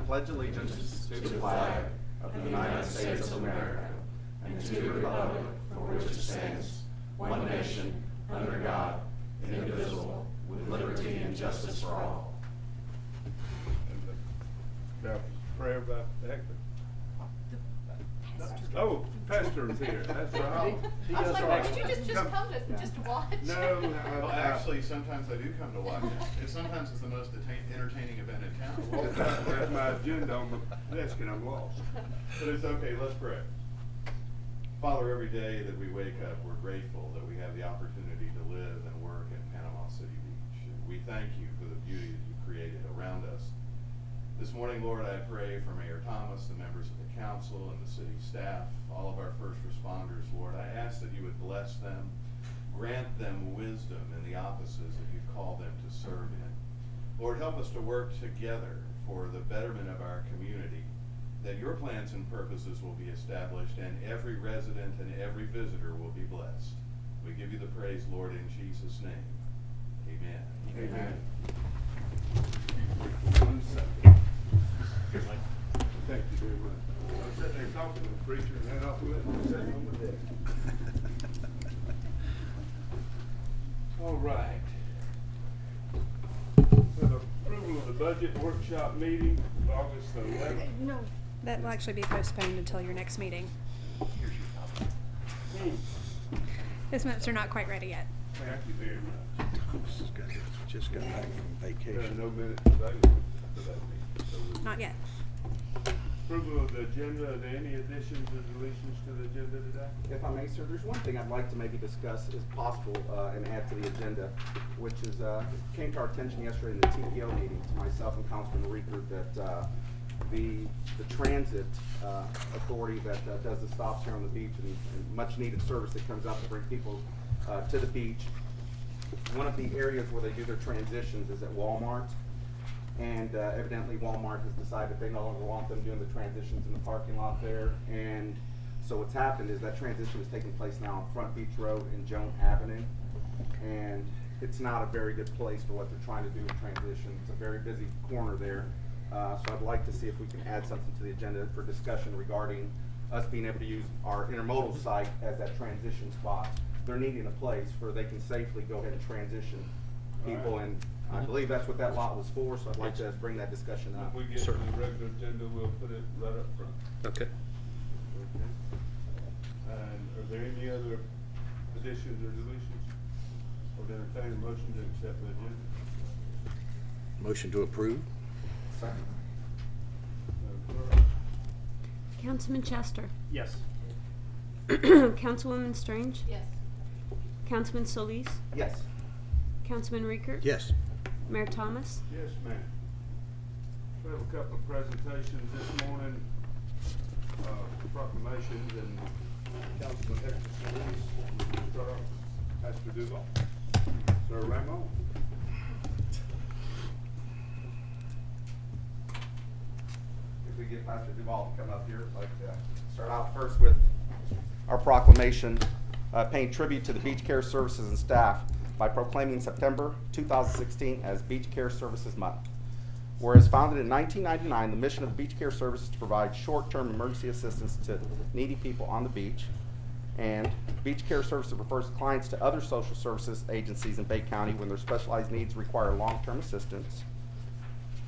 pledge allegiance to the flag of the United States of America and to the republic for which it stands, one nation, under God, indivisible, with liberty and justice for all. Now, prayer by Hector. Oh, pastor's here. That's right. I was like, did you just come to watch? No, Well, actually, sometimes I do come to watch it. Sometimes it's the most entertaining event in Well, town. there's my agenda on the desk and I'm lost. But it's okay, let's pray. Father, every day that we wake up, we're grateful that we have the opportunity to live and work in Panama City Beach. And we thank you for the beauty that you created around us. This morning, Lord, I pray for Mayor Thomas, the members of the council and the city staff, all of our first responders, Lord. I ask that you would bless them, grant them wisdom in the offices that you've called them to serve in. Lord, help us to work together for the betterment of our community, that your plans and purposes will be established and every resident and every visitor will be blessed. We give you the praise, Lord, in Jesus' name. Amen. Amen. 1 second. Thank you very much. I was sitting there talking to the preacher and then off with him sitting on the deck. All right. For the approval of the budget workshop meeting, August the 11th. No, that will actually be postponed until your next meeting. Those minutes are not quite ready yet. Thank you very much. Thomas just got back from There are vacation. no minutes available for that meeting. So we- Not yet. Approval of the agenda, are there any additions or deletions to the agenda today? If I may, sir, there's one thing I'd like to maybe discuss as possible and add to the agenda, which is, it came to our attention yesterday in the TPO meeting, to myself and Councilman Reeker, that the transit authority that does the stops here on the beach and much needed service that comes out to bring people to the beach. One of the areas where they do their transitions is at Walmart. And evidently Walmart has decided they no longer want them doing the transitions in the parking lot there. And so what's happened is that transition is taking place now on Front Beach Road and Joan Avenue. And it's not a very good place for what they're trying to do in transition. It's a very busy corner there. So I'd like to see if we can add something to the agenda for discussion regarding us being able to use our intermodal site as that transition spot. They're needing a place where they can safely go ahead and transition people, All right. and I believe that's what that lot was for, so I'd like to bring that discussion up. If we get to the regular agenda, we'll put it right up front. Okay. Okay. And are there any other additions or deletions? Or entertain a motion to accept the agenda? Motion to approve? Second. Madam Clerk? Councilman Chester. Yes. Councilwoman Strange. Yes. Councilman Solis. Yes. Councilman Reeker. Yes. Mayor Thomas. Yes, ma'am. We have a couple of presentations this morning, proclamations, and Councilman Hector Solis will start off. Pastor Duval. Sir Ramon. If we get Pastor Duval to come up here, I'd like to start out first with our proclamation paying tribute to the Beach Care Services and staff by proclaiming September 2016 as Beach Care Services Month. Whereas founded in 1999, the mission of the Beach Care Service is to provide short-term emergency assistance to needy people on the beach. And Beach Care Services refers clients to other social services agencies in Bay County when their specialized needs require long-term assistance.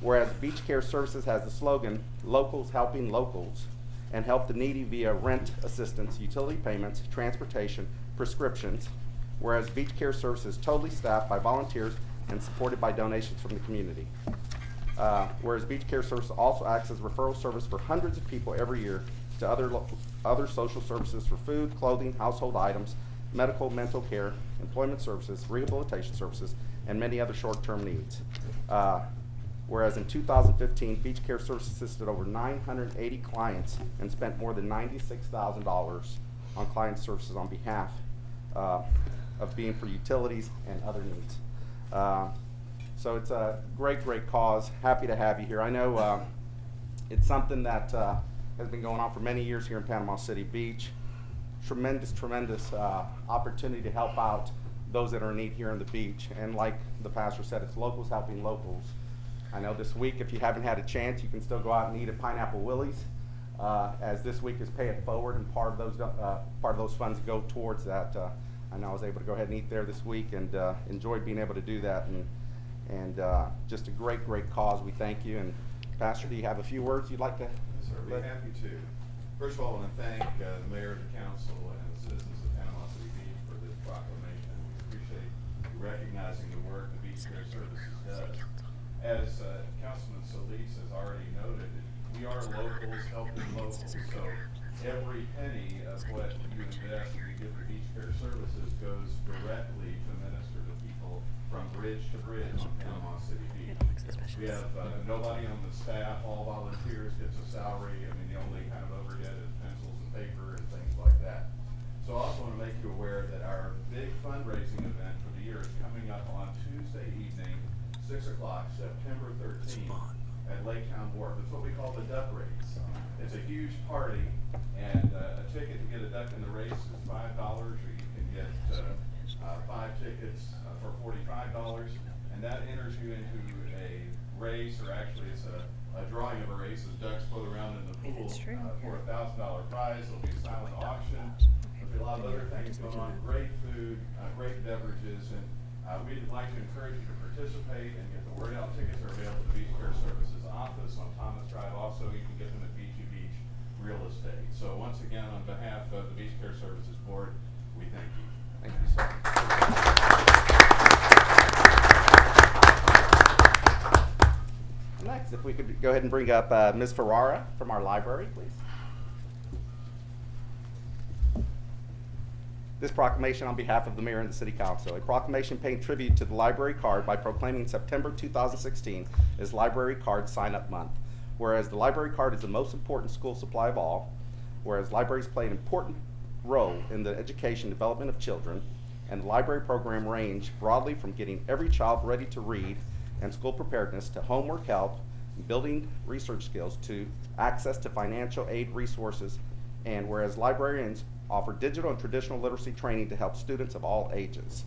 Whereas Beach Care Services has the slogan, "Locals helping locals," and help the needy via rent assistance, utility payments, transportation, prescriptions. Whereas Beach Care Services is totally staffed by volunteers and supported by donations from the community. Whereas Beach Care Services also acts as a referral service for hundreds of people every year to other social services for food, clothing, household items, medical, mental care, employment services, rehabilitation services, and many other short-term needs. Whereas in 2015, Beach Care Services assisted over 980 clients and spent more than $96,000 on client services on behalf of being for utilities and other needs. So it's a great, great cause. Happy to have you here. I know it's something that has been going on for many years here in Panama City Beach. Tremendous, tremendous opportunity to help out those that are in need here on the beach. And like the pastor said, it's locals helping locals. I know this week, if you haven't had a chance, you can still go out and eat at Pineapple Willie's, as this week is Pay It Forward, and part of those funds go towards that. I know I was able to go ahead and eat there this week, and enjoyed being able to do that, and just a great cause. We thank you. And Pastor, do you have a few words you'd like to? Yes, sir. Be happy to. First of all, I want to thank the mayor, the council, and the citizens of Panama City Beach for this proclamation. We appreciate you recognizing the work the Beach Care Services does. As Councilman Solis has already noted, we are locals helping locals. So every penny of what you invest and you give to Beach Care Services goes directly to minister to people from bridge to bridge on Panama City Beach. We have nobody on the staff, all volunteers, gets a salary. I mean, the only kind of overhead is pencils and paper and things like that. So I also want to make you aware that our big fundraising event for the year is coming up on Tuesday evening, 6 o'clock, September 13th at Lake Town Wharf. It's what we call the Duck Race. It's a huge party, and a ticket to get a duck in the race is $5, or you can get 5 tickets for $45, and that enters you into a race, or actually it's a drawing of a race as ducks float around in the pool for a $1,000 prize. There'll be a silent auction. There'll be a lot of other things going on. Great food, great beverages, and we'd like to encourage you to participate and get the word out. Tickets are available at the Beach Care Services office on Thomas Drive. Also, you can get them at Beachy Beach Real Estate. So once again, on behalf of the Beach Care Services Board, we thank you. Thank you, sir. Next, if we could go ahead and bring up Ms. Ferrara from our library, please. This proclamation on behalf of the mayor and the city council. A proclamation paying tribute to the library card by proclaiming September 2016 as Library Card Sign-Up Month. Whereas the library card is the most important school supply of all, whereas libraries play an important role in the education and development of children, and the library program range broadly from getting every child ready to read and school preparedness to homework help, building research skills, to access to financial aid resources, and whereas librarians offer digital and traditional literacy training to help students of all ages.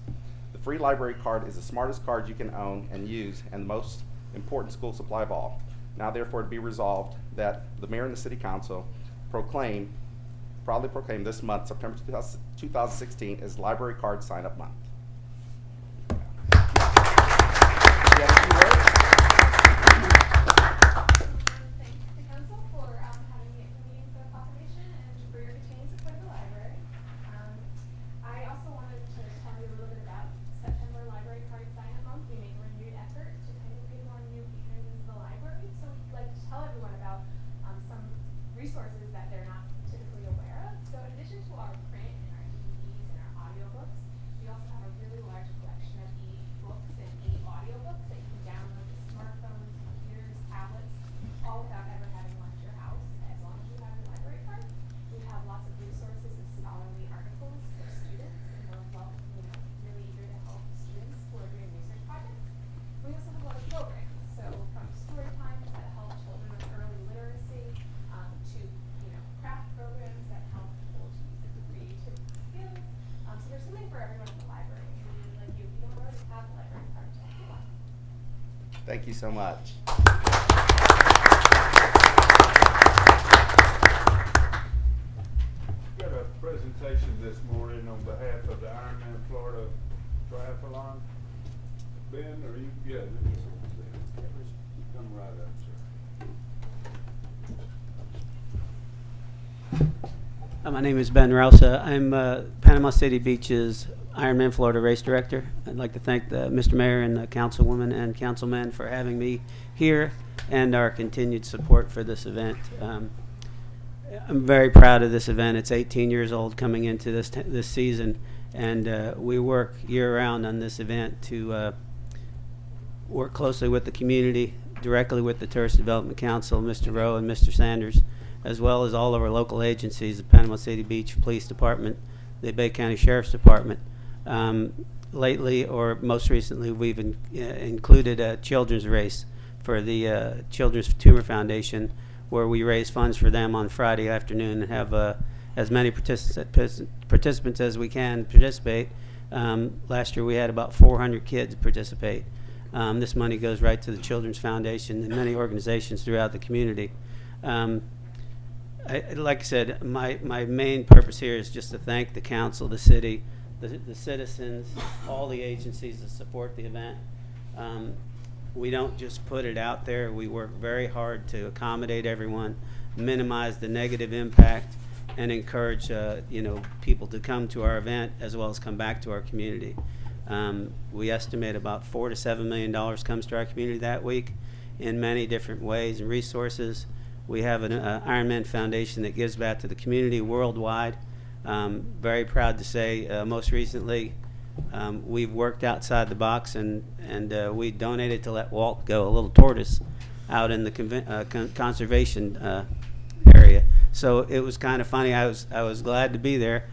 The free library card is the smartest card you can own and use, and the most important school supply of all. Now therefore it be resolved that the mayor and the city council proudly proclaim this month, September 2016, as Library Card Sign-Up Month. Thank the council for having me at the meeting for the proclamation and for your continued support of the library. I also wanted to tell you a little bit about September Library Card Sign-Up Month. We make a renewed effort to kind of get more new patrons into the library. So we'd like to tell everyone about some resources that they're not typically aware of. So in addition to our print and our DVDs and our audiobooks, we also have a really large collection of e-books and e-audiobooks that you can download to smartphones, computers, tablets, all without ever having left your house, as long as you have your library card. We have lots of resources and scholarly articles for students, and we're really eager to help students who are doing research projects. We also have a lot of programs, so from story times that help children with early literacy, to craft programs that help people to use their creative skills. So there's something for everyone in the library. And we would like you, if you don't already have a library card, to get one. Thank you so much. Got a presentation this morning on behalf of the Ironman Florida Triathlon. Ben, are you? Yeah, this is Ben. Come right up, sir. My name is Ben Rousa. I'm Panama City Beach's Ironman Florida race director. I'd like to thank Mr. Mayor and the councilwoman and councilman for having me here and our continued support for this event. I'm very proud of this event. It's 18 years old coming into this season, and we work year-round on this event to work closely with the community, directly with the Tourist Development Council, Mr. Rowe and Mr. Sanders, as well as all of our local agencies, the Panama City Beach Police Department, the Bay County Sheriff's Department. Lately, or most recently, we've included a children's race for the Children's Tumor Foundation, where we raise funds for them on Friday afternoon and have as many participants as we can participate. Last year we had about 400 kids participate. This money goes right to the Children's Foundation and many organizations throughout the community. Like I said, my main purpose here is just to thank the council, the city, the citizens, all the agencies that support the event. We don't just put it out there. We work very hard to accommodate everyone, minimize the negative impact, and encourage people to come to our event as well as come back to our community. We estimate about $4 to $7 million comes to our community that week in many different ways and resources. We have an Ironman Foundation that gives back to the community worldwide. Very proud to say most recently we've worked outside the box and we donated to let Walt go, a little tortoise, out in the conservation area. So it was kind of funny. I was glad to be there.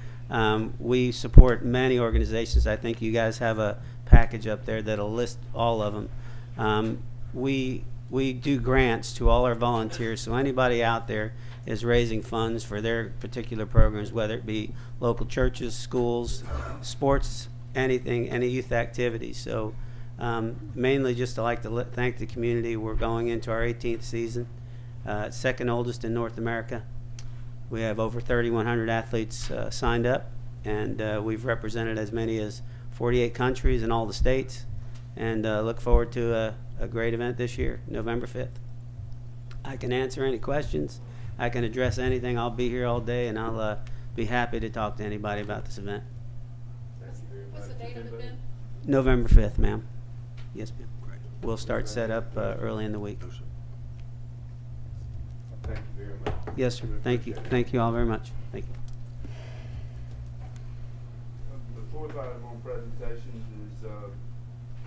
We support many organizations. I think you guys have a package up there that'll list all of them. We do grants to all our volunteers, so anybody out there is raising funds for their particular programs, whether it be local churches, schools, sports, anything, any youth activities. So mainly just to like to thank the community. We're going into our 18th season, second oldest in North America. We have over 3,100 athletes signed up, and we've represented as many as 48 countries in all the states, and look forward to a great event this year, November 5th. I can answer any questions. I can address anything. I'll be here all day, and I'll be happy to talk to anybody about this event. What's the date of it, Ben? November 5th, ma'am. Yes, ma'am. Great. We'll start set up early in the week. Thank you very much. Yes, sir. We Thank you. appreciate it. Thank you all very much. Thank you. The fourth item on presentations is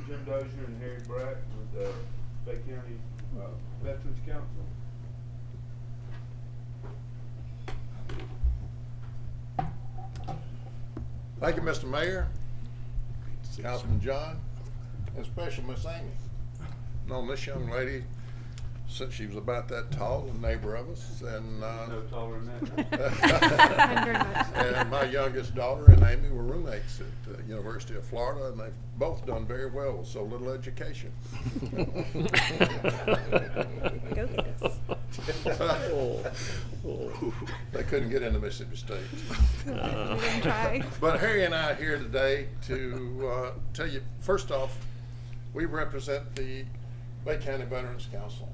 Jim Dozier and Harry Brack with the Bay County Veterans Council. Thank you, Mr. Mayor, Councilman John, and especially Miss Amy. Known this young lady since she was about that tall, a neighbor of us, and No taller than that. Very much. and my youngest daughter and Amy were roommates at the University of Florida, and they've both done very well with so little education. Go get us. They couldn't get into Mississippi State. We didn't try. But Harry and I are here today to tell you, first off, we represent the Bay County Veterans Council.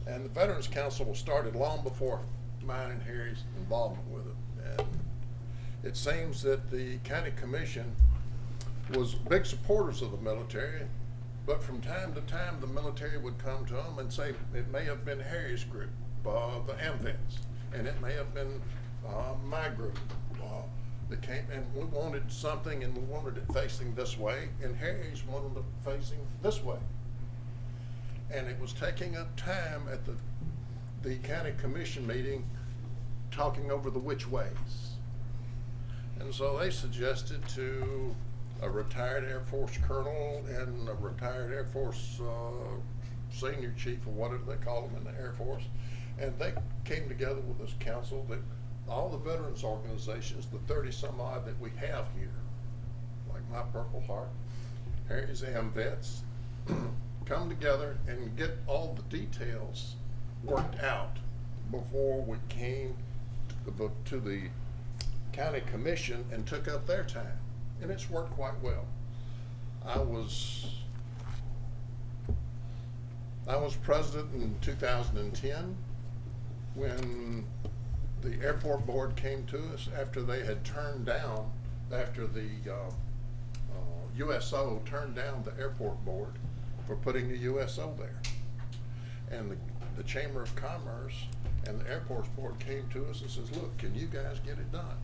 And the Veterans Council was started long before mine and Harry's involvement with it. And it seems that the county commission was big supporters of the military, but from time to time the military would come to them and say it may have been Harry's group, the AMVETS, and it may have been my group that came, and we wanted something and we wanted it facing this way, and Harry's wanted it facing this way. And it was taking up time at the county commission meeting talking over the which ways. And so they suggested to a retired Air Force colonel and a retired Air Force senior chief, or whatever they call them in the Air Force, and they came together with this council that all the veterans organizations, the 30 some odd that we have here, like My Purple Heart, Harry's AMVETS, come together and get all the details worked out before we came to the county commission and took up their time. And it's worked quite well. I was president in 2010 when the airport board came to us after they had turned down, after the USO turned down the airport board for putting the USO there. And the Chamber of Commerce and the Airports Board came to us and says, look, can you guys get it done?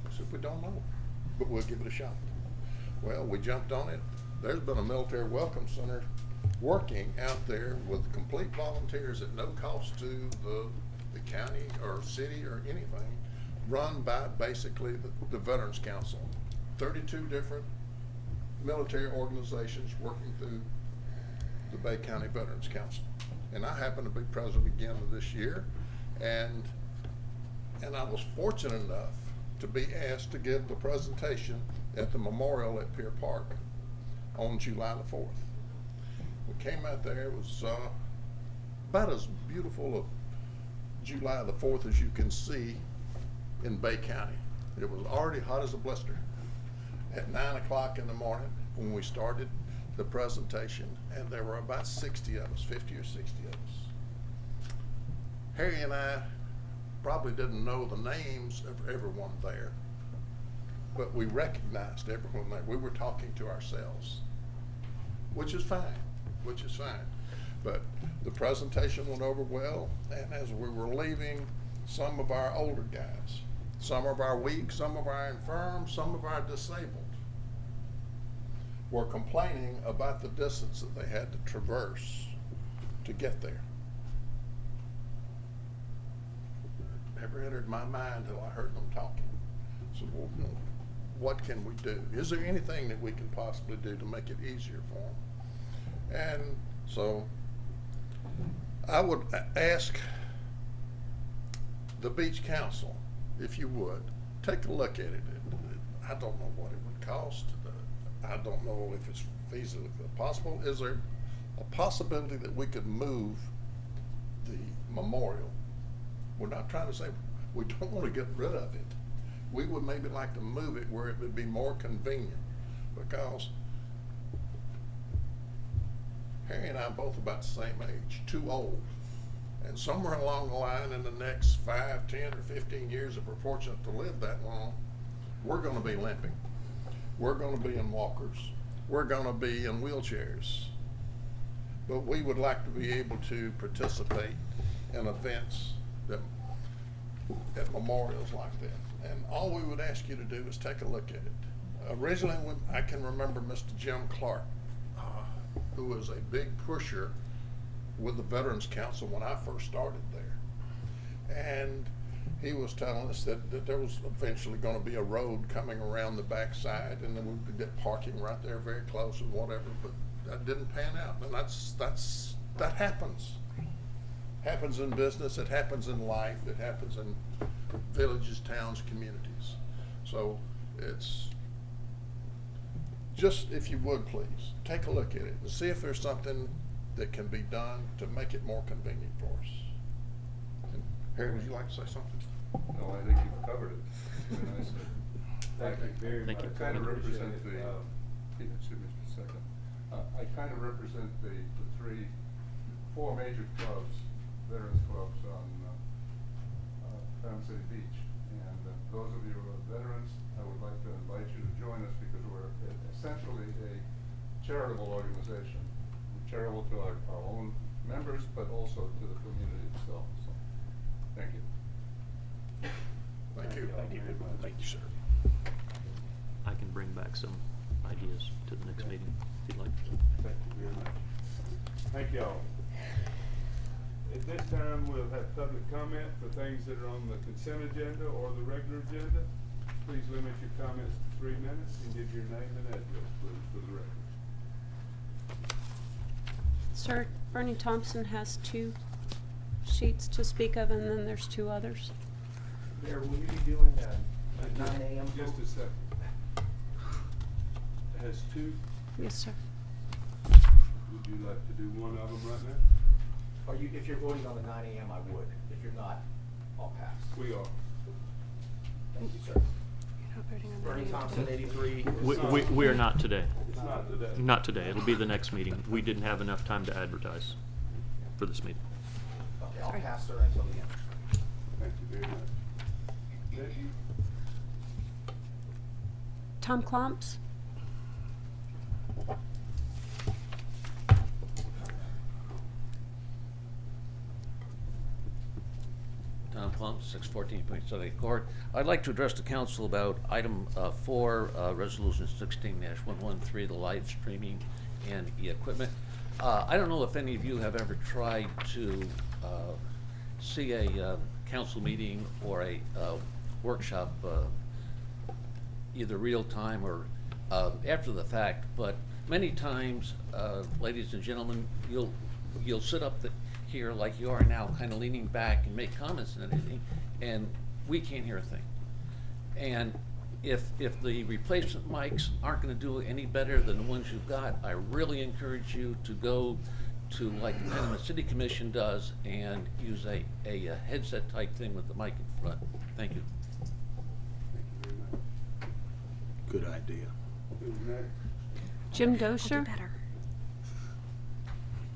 I said, we don't know, but we'll give it a shot. Well, we jumped on it. There's been a military welcome center working out there with complete volunteers at no cost to the county or city or anything, run by basically the Veterans Council. 32 different military organizations working through the Bay County Veterans Council. And I happen to be president again of this year, and I was fortunate enough to be asked to give the presentation at the memorial at Pier Park on July the 4th. We came out there, it was about as beautiful a July the 4th as you can see in Bay County. It was already hot as a blister at 9 o'clock in the morning when we started the presentation, and there were about 60 of us, 50 or 60 of us. Harry and I probably didn't know the names of everyone there, but we recognized everyone there. We were talking to ourselves, which is fine, which is fine. But the presentation went over well, and as we were leaving, some of our older guys, some of our weak, some of our infirm, some of our disabled, were complaining about the distance that they had to traverse to get there. Never entered my mind until I heard them talking. So, well, what can we do? Is there anything that we can possibly do to make it easier for them? And so I would ask the Beach Council, if you would, take a look at it. I don't know what it would cost. I don't know if it's feasibly possible. Is there a possibility that we could move the memorial? We're not trying to say we don't want to get rid of it. We would maybe like to move it where it would be more convenient, because Harry and I are both about the same age, too old. And somewhere along the line in the next 5, 10, or 15 years, if we're fortunate to live that long, we're going to be limping. We're going to be in walkers. We're going to be in wheelchairs. But we would like to be able to participate in events that, at memorials like that. And all we would ask you to do is take a look at it. Originally, when I can remember Mr. Jim Clark, who was a big pusher with the Veterans Council when I first started there. And he was telling us that there was eventually going to be a road coming around the backside, and then we'd get parking right there very close and whatever, but that didn't pan out. And that happens. Happens in business, it happens in life, it happens in villages, towns, communities. So it's just, if you would please, take a look at it and see if there's something that can be done to make it more convenient for us. And Harry, would you like to say something? No, I think you've covered it. Very nicely. Thank you very much. Thank you. I kind of represent Appreciate the, excuse me just a second. I kind of represent the four major clubs, veterans clubs on Panama City Beach. And those of you who are veterans, I would like to invite you to join us, because we're essentially a charitable organization. We're charitable to our own members, but also to the community itself. So, thank you. Thank you. Thank you very much. Thank you, sir. I can bring back some ideas to the next meeting if you'd like. Thank you very much. Thank y'all. At this time, we'll have public comment for things that are on the consent agenda or the regular agenda. Please limit your comments to 3 minutes and give your name and address, please, for the record. Sir, Bernie Thompson has 2 sheets to speak of, and then there's 2 others. Mayor, will you be doing a 9 a.m. Just a second. Has 2, Yes, sir. would you like to do one of them right now? If you're voting on the 9 a.m., I would. If you're not, I'll pass. We are. Thank you, sir. You're not voting on Bernie that Thompson, 83. We are not today. It's not today. Not today. It'll be the next meeting. We didn't have enough time to advertise for this meeting. Okay, I'll Sorry. pass, sir, until the end. Thank you very much. Becky? Tom Klomps? Tom Plum, 614 Point Study Court. I'd like to address the council about item 4, resolution 16-113, the live streaming and equipment. I don't know if any of you have ever tried to see a council meeting or a workshop, either real time or after the fact, but many times, ladies and gentlemen, you'll sit up here like you are now, kind of leaning back and make comments and everything, and we can't hear a thing. And if the replacement mics aren't gonna do any better than the ones you've got, I really encourage you to go to like the Panama City Commission does and use a headset type thing with the mic in front. Thank you. Thank you very much. Good idea. Who's next? Jim I'll do Dosher? better.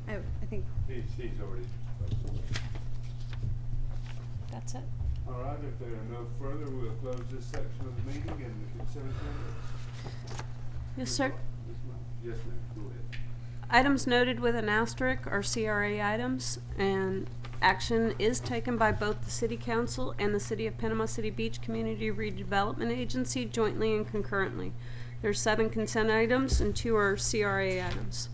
Oh, I think, He's already. That's it. All right, if there are no further, we'll close this section of the meeting and the consent agenda. Yes, sir. Yes, ma'am, go ahead. Items noted with an asterisk are CRA items, and action is taken by both the City Council and the City of Panama City Beach Community Redevelopment Agency jointly and concurrently. There's 7 consent items and 2 are CRA items.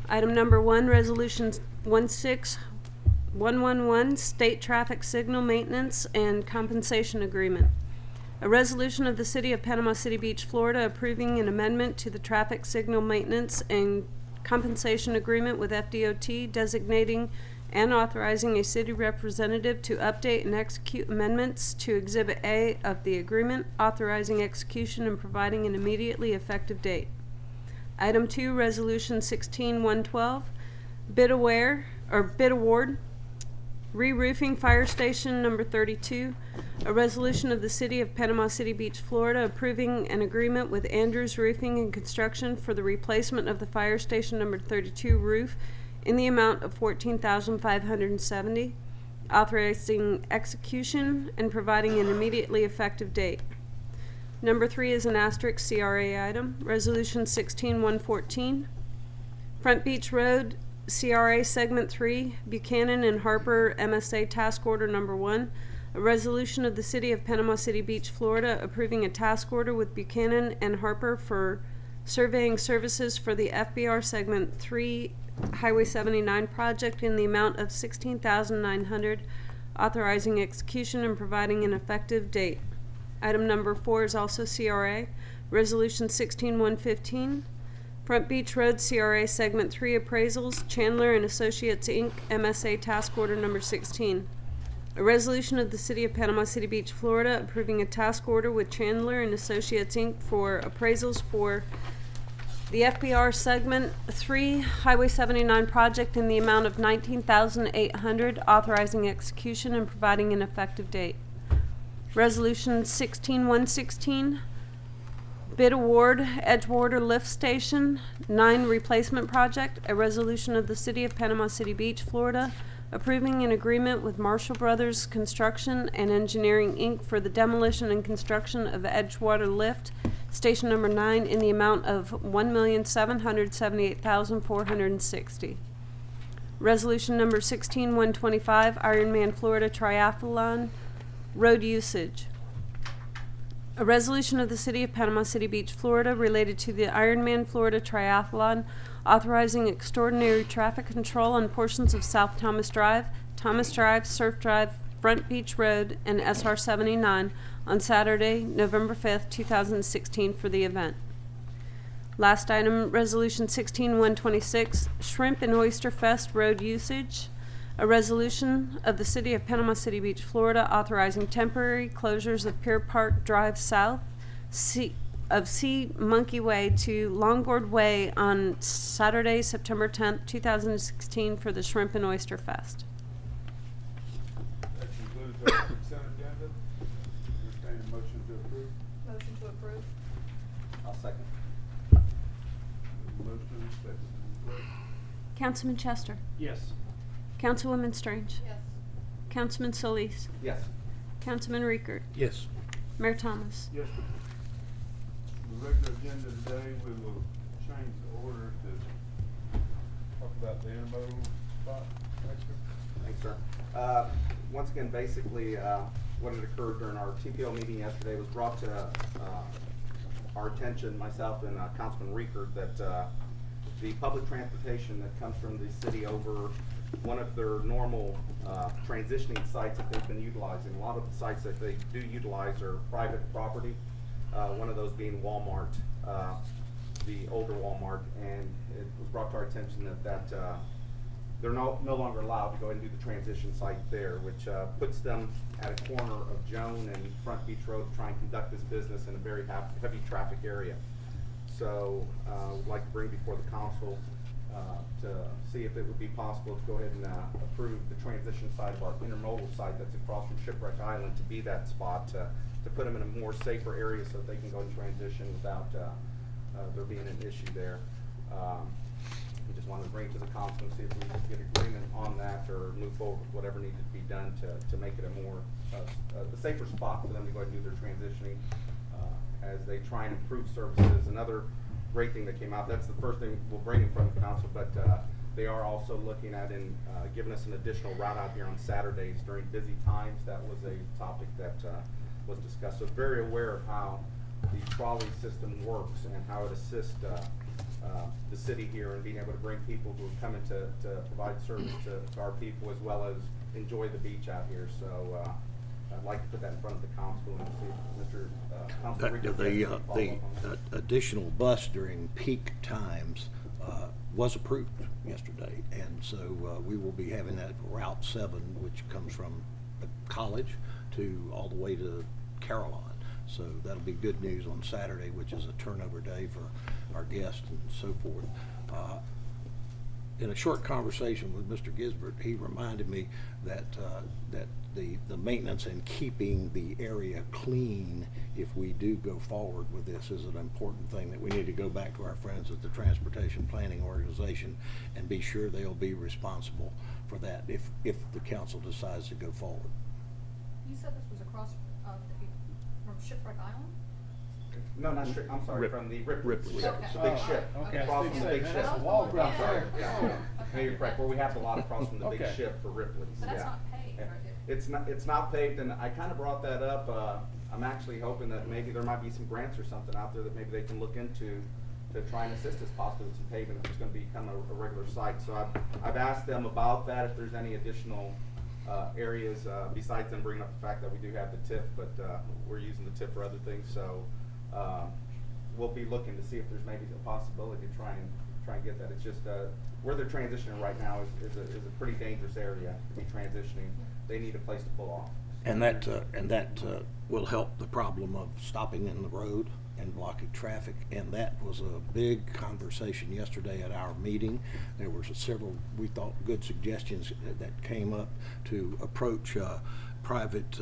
Item number 1, Resolution 16111, State Traffic Signal Maintenance and Compensation Agreement. A resolution of the City of Panama City Beach, Florida, approving an amendment to the Traffic Signal Maintenance and Compensation Agreement with FDOT, designating and authorizing a city representative to update and execute amendments to Exhibit A of the agreement, authorizing execution and providing an immediately effective date. Item 2, Resolution 16112, bid award, re-roofing Fire Station Number 32, a resolution of the City of Panama City Beach, Florida, approving an agreement with Andrews Roofing and Construction for the replacement of the Fire Station Number 32 roof in the amount of $14,570, authorizing execution and providing an immediately effective date. Number 3 is an asterisk CRA item, Resolution 16114, Front Beach Road, CRA Segment 3, Buchanan and Harper MSA Task Order Number 1, a resolution of the City of Panama City Beach, Florida, approving a task order with Buchanan and Harper for surveying services for the FBR Segment 3 Highway 79 project in the amount of $16,900, authorizing execution and providing an effective date. Item number 4 is also CRA, Resolution 16115, Front Beach Road CRA Segment 3 appraisals, Chandler and Associates Inc., MSA Task Order Number 16. A resolution of the City of Panama City Beach, Florida, approving a task order with Chandler and Associates Inc. for appraisals for the FBR Segment 3 Highway 79 project in the amount of $19,800, authorizing execution and providing an effective date. Resolution 16116, bid award, Edgewater Lift Station 9 replacement project, a resolution of the City of Panama City Beach, Florida, approving an agreement with Marshall Brothers Construction and Engineering, Inc. for the demolition and construction of Edgewater Lift Station Number 9 in the amount of $1,778,460. Resolution number 16125, Ironman Florida Triathlon road usage. A resolution of the City of Panama City Beach, Florida, related to the Ironman Florida Triathlon, authorizing extraordinary traffic control on portions of South Thomas Drive, Surf Drive, Front Beach Road, and SR 79 on Saturday, November 5th, 2016 for the event. Last item, Resolution 16126, Shrimp and Oyster Fest road usage. A resolution of the City of Panama City Beach, Florida, authorizing temporary closures of Pier Park Drive South, Sea Monkey Way to Longboard Way on Saturday, September 10th, 2016 for the Shrimp and Oyster Fest. That concludes our consent agenda. Entertain a motion to approve. Motion to approve. I'll second. Motion, second. Clerk? Councilman Chester. yes. Councilwoman Strange. Yes. Councilman Solis. Yes. Councilman Riekert. Yes. Mayor Thomas. Yes, sir. The regular agenda today, we will change the order to talk about the intermodal spot. Thanks, sir. Once again, basically, what had occurred during our TPO meeting yesterday was brought to our attention, myself and Councilman Riekert, that the public transportation that comes from the city over one of their normal transitioning sites that they've been utilizing. A lot of the sites that they do utilize are private property, one of those being Walmart, the older Walmart, and it was brought to our attention that they're no longer allowed to go ahead and do the transition site there, which puts them at a corner of Joan and Front Beach Road to try and conduct this business in a very heavy traffic area. So we'd like to bring before the council to see if it would be possible to go ahead and approve the transition site of our intermodal site that's across from Shipwreck Island to be that spot, to put them in a more safer area so that they can go and transition without there being an issue there. We just wanted to bring it to the council and see if we could get agreement on that or move forward with whatever needed to be done to make it a more a safer spot for them to go ahead and do their transitioning as they try and improve services. Another great thing that came out, that's the first thing we'll bring in front of the council, but they are also looking at giving us an additional route out here on Saturdays during busy times. That was a topic that was discussed. So very aware of how the trolley system works and how it assists the city here in being able to bring people who are coming to provide service to our people as well as enjoy the beach out here. So I'd like to put that in front of the council and see if Mr. Council Reed can follow up on that. Additional bus during peak times was approved yesterday, and so we will be having that Route 7, which comes from the college to all the way to Caroline. So that'll be good news on Saturday, which is a turnover day for our guests and so forth. In a short conversation with Mr. Gisbert, he reminded me that the maintenance and keeping the area clean, if we do go forward with this, is an important thing that we need to go back to our friends at the Transportation Planning Organization and be sure they'll be responsible for that if the council decides to go forward. You said this was across from Shipwreck Island? No, not straight, I'm sorry, from the Ripley's. Ripley's. Yeah, the big ship. Okay. Across from the big ship. That's the wall ground there. Yeah. No, you're correct, where we have the lot across from the big ship for Ripley's. But that's Yeah. not paved, right? It's not paved, and I kind of brought that up. I'm actually hoping that maybe there might be some grants or something out there that maybe they can look into to try and assist us possibly with some paving if it's going to become a regular site. So I've asked them about that, if there's any additional areas besides them bringing up the fact that we do have the TIF, but we're using the TIF for other things. So we'll be looking to see if there's maybe a possibility to try and get that. It's just where they're transitioning right now is a pretty dangerous area to be transitioning. They need a place to pull off. And that will help the problem of stopping in the road and blocking traffic. And that was a big conversation yesterday at our meeting. There were several, we thought, good suggestions that came up to approach private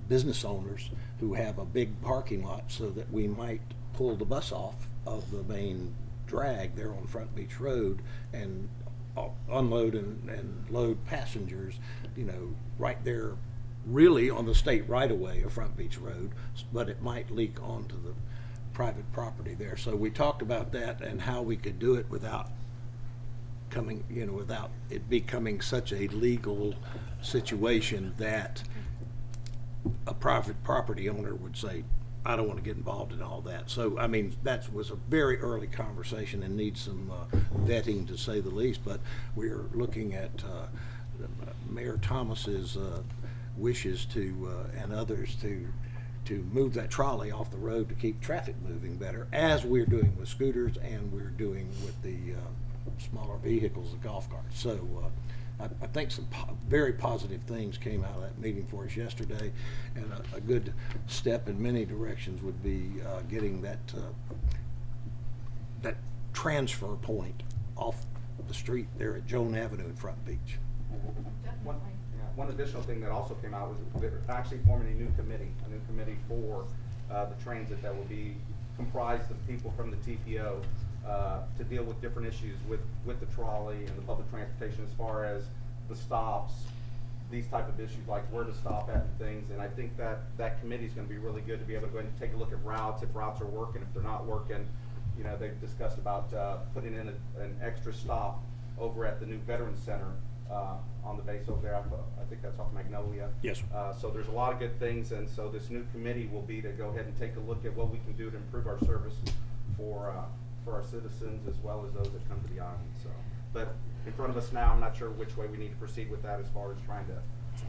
business owners who have a big parking lot so that we might pull the bus off of the main drag there on Front Beach Road and unload and load passengers, right there, really on the state right-of-way of Front Beach Road, but it might leak onto the private property there. So we talked about that and how we could do it without without it becoming such a legal situation that a private property owner would say, I don't want to get involved in all that. So, I mean, that was a very early conversation and needs some vetting, to say the least. But we're looking at Mayor Thomas's wishes and others to move that trolley off the road to keep traffic moving better, as we're doing with scooters and we're doing with the smaller vehicles, the golf carts. So I think some very positive things came out of that meeting for us yesterday, and a good step in many directions would be getting that transfer point off the street there at Joan Avenue in Front Beach. Definitely. One additional thing that also came out was they're actually forming a new committee for the transit that will be comprised of people from the TPO to deal with different issues with the trolley and the public transportation as far as the stops, these type of issues like where to stop at and things. And I think that committee is going to be really good to be able to go ahead and take a look at routes, if routes are working, if they're not working. They've discussed about putting in an extra stop over at the new Veterans Center on the base over there. I think that's off Magnolia. Yes, sir. So there's a lot of good things, and so this new committee will be to go ahead and take a look at what we can do to improve our service for our citizens as well as those that come to the island. So, but in front of us now, I'm not sure which way we need to proceed with that as far as trying to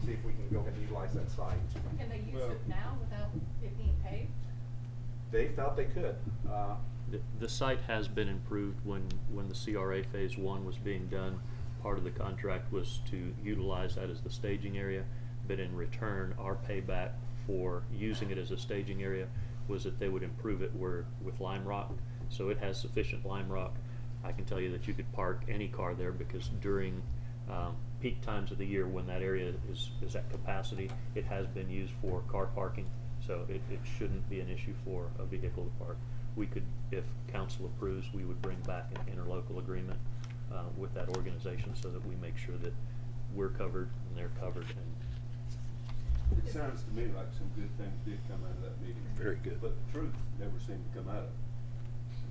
see if we can go ahead and utilize that site. Can they use it now without it being paved? They felt they could. The site has been improved when the CRA Phase 1 was being done. part of the contract was to utilize that as the staging area, but in return, our payback for using it as a staging area was that they would improve it with lime rock. So it has sufficient lime rock. I can tell you that you could park any car there, because during peak times of the year when that area is at capacity, it has been used for car parking. So it shouldn't be an issue for a vehicle to park. We could, if council approves, we would bring back an interlocal agreement with that organization so that we make sure that we're covered and they're covered. And It sounds to me like some good things did come out of that meeting. Very good. But the truth never seemed to come out of it.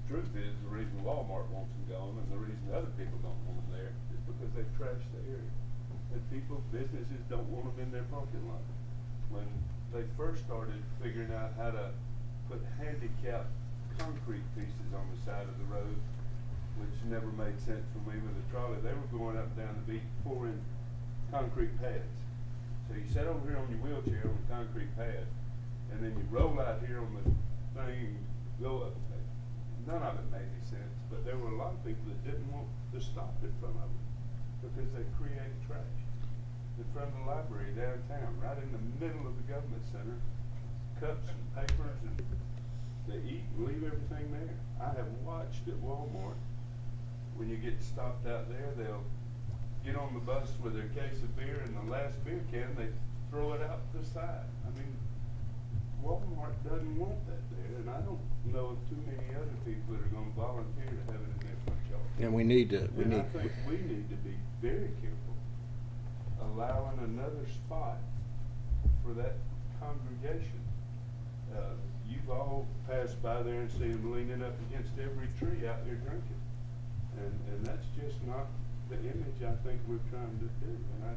The truth is, the reason Walmart wants them gone and the reason other people don't want them there is because they've trashed the area. And businesses don't want them in their parking lot. When they first started figuring out how to put handicapped concrete pieces on the side of the road, which never made sense for me with a trolley, they were going up and down the beach pouring concrete pads. So you sit over here on your wheelchair on the concrete pad, and then you roll out here on the thing, go up. None of it made any sense, but there were a lot of people that didn't want to stop in front of them because they create trash. In front of the library downtown, right in the middle of the government center, cups and papers, and they eat and leave everything there. I have watched at Walmart, when you get stopped out there, they'll get on the bus with their case of beer, and the last beer can, they throw it out the side. I mean, Walmart doesn't want that there, and I don't know of too many other people that are gonna volunteer to have it in their front yard. And we need to, I think we need to be very careful allowing another spot for that congregation. You've all passed by there and seen them leaning up against every tree out there drinking. And that's just not the image I think we're trying to do. And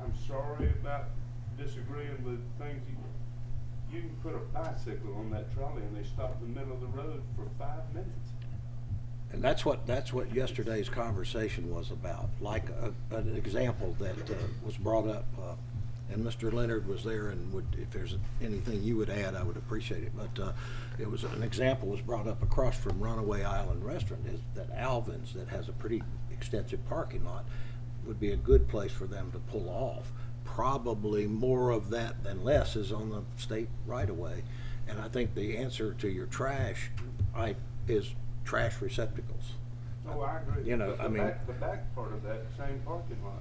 I'm sorry about disagreeing with things. You can put a bicycle on that trolley and they stop in the middle of the road for 5 minutes. And that's what yesterday's conversation was about. Like an example that was brought up, and Mr. Leonard was there, and if there's anything you would add, I would appreciate it. But it was an example was brought up across from Runaway Island Restaurant, is that Alvin's, that has a pretty extensive parking lot, would be a good place for them to pull off. Probably more of that than less is on the state right of way. And I think the answer to your trash is trash receptacles. Oh, I agree. You know, But I mean, the back part of that same parking lot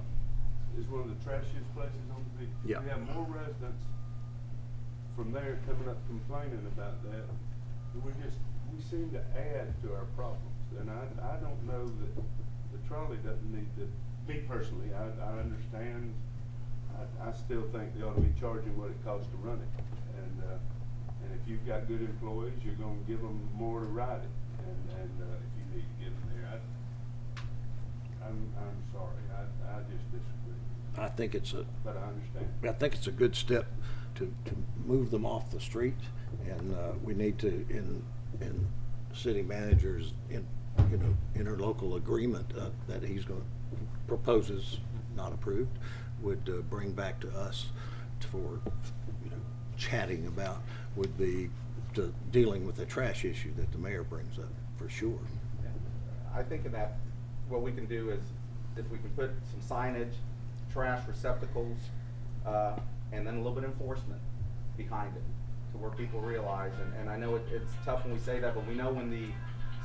is one of the trashiest places on the beach. Yeah. We have more residents from there coming up complaining about that. We seem to add to our problems. And I don't know that the trolley doesn't need to, me personally, I understand. I still think they ought to be charging what it costs to run it. And if you've got good employees, you're gonna give them more to ride it. And if you need to get them there, I'm sorry, I just disagree. I think But I understand. I think it's a good step to move them off the street, and we need to, in city managers, interlocal agreement that he's going to proposes, not approved, would bring back to us for chatting about, would be to dealing with the trash issue that the mayor brings up, for sure. I think in that, what we can do is, if we can put some signage, trash receptacles, and then a little bit of enforcement behind it, to where people realize, and I know it's tough when we say that, but we know when the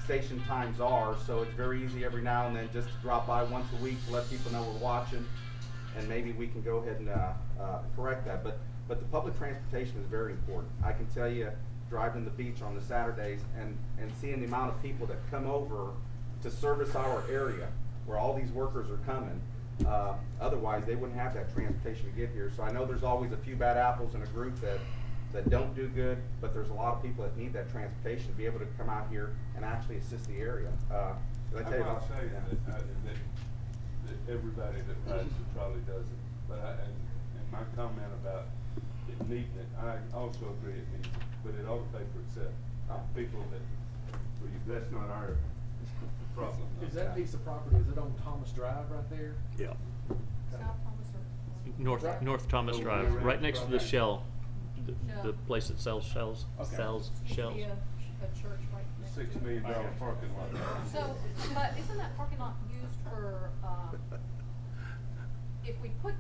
station times are, so it's very easy every now and then just to drop by once a week to let people know we're watching, and maybe we can go ahead and correct that. But the public transportation is very important. I can tell you, driving the beach on the Saturdays and seeing the amount of people that come over to service our area, where all these workers are coming, otherwise they wouldn't have that transportation to get here. So I know there's always a few bad apples in a group that don't do good, but there's a lot of people that need that transportation to be able to come out here and actually assist the area. I'm not saying that everybody that rides the trolley does it, but and my comment about it needing it, I also agree it needs it, but it ought to pay for itself. People that's not our problem. Is that piece of property, is it on Thomas Drive right there? Yeah. South Thomas or? North Thomas Oh, Drive, right. right next to the Okay. Shell, the Shell. place that sells shells, Okay. sells shells. Yeah. a church right next to it. $6 million parking lot. So, but isn't that parking lot used for, if we put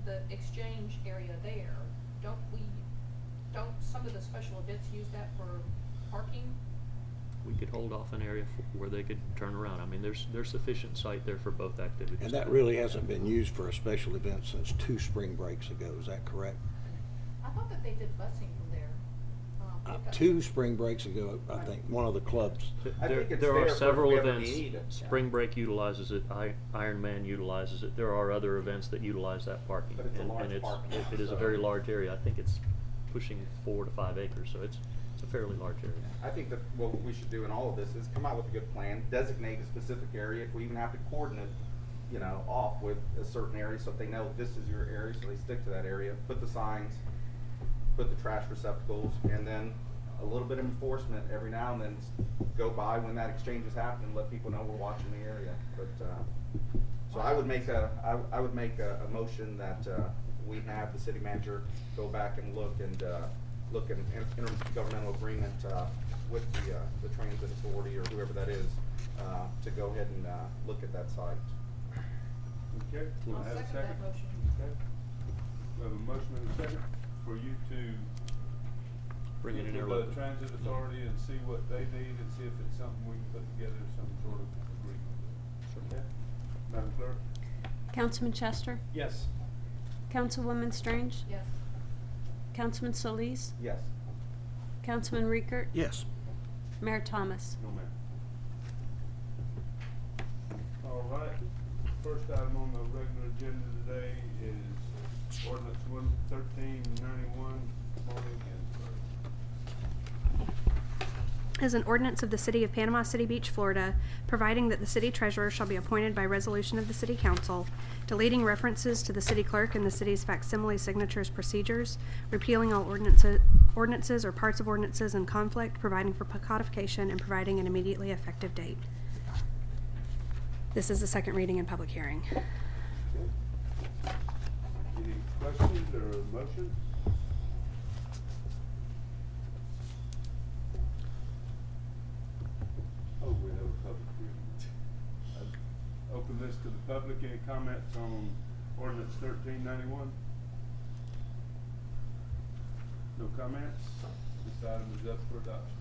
the exchange area there, don't some of the special events use that for parking? We could hold off an area where they could turn around. I mean, there's sufficient site there for both activities. And that really hasn't been used for a special event since 2 spring breaks ago, is that correct? I thought that they did busing from there. pickup. 2 spring breaks ago, I think, one of the clubs. I There, think it's there are there for if several we ever events. need it. Spring Break utilizes it. Ironman utilizes it. There are other events that utilize that parking. But it's a and large it's, parking lot, it is a so- very large area. I think it's pushing 4 to 5 acres, so it's a fairly large area. I think that what we should do in all of this is come out with a good plan, designate a specific area, if we even have to coordinate, off with a certain area, so if they know this is your area, so they stick to that area, put the signs, put the trash receptacles, and then a little bit of enforcement every now and then, go by when that exchange is happening, let people know we're watching the area, but, so I would make a motion that, we have the city manager go back and look at an intergovernmental agreement, with the transit authority or whoever that is, to go ahead and, look at that site. Okay, do I'll I have a second second? that motion. Okay. We have a motion and a second for you to Bring in an get to interloper. the transit authority and see what they need and see if it's something we can put together some sort of agreement with. Okay? Madam Clerk? Councilman Chester? Yes. Councilwoman Strange? Yes. Councilman Solis? Yes. Councilman Riekert? Yes. Mayor Thomas? No, ma'am. All right, first item on the regular agenda today is ordinance 1391, Molly Ginsburg. Is an ordinance of the City of Panama City Beach, Florida, providing that the city treasurer shall be appointed by resolution of the city council, deleting references to the city clerk and the city's facsimile signatures procedures, repealing all ordinances or parts of ordinances in conflict, providing for codification, and providing an immediately effective date. This is the second reading and public hearing. Any questions or a motion? Oh, we have a public hearing. Open this to the public. Any comments on ordinance 1391? No comments? This item is up for adoption.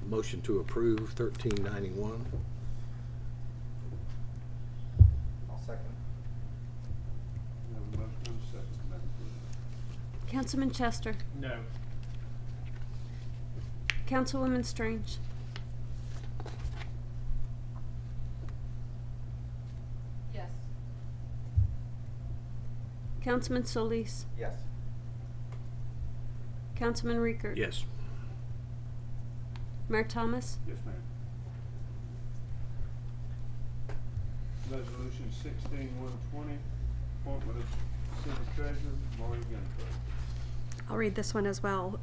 Motion to approve 1391. I'll second. We have a motion and a second, Madam Clerk. Councilman Chester? No. Councilwoman Strange? Yes. Councilman Solis? Yes. Councilman Riekert? Yes. Mayor Thomas? Yes, ma'am. Resolution 16120, appointment of city treasurer, Molly Ginsburg. I'll read this one as well,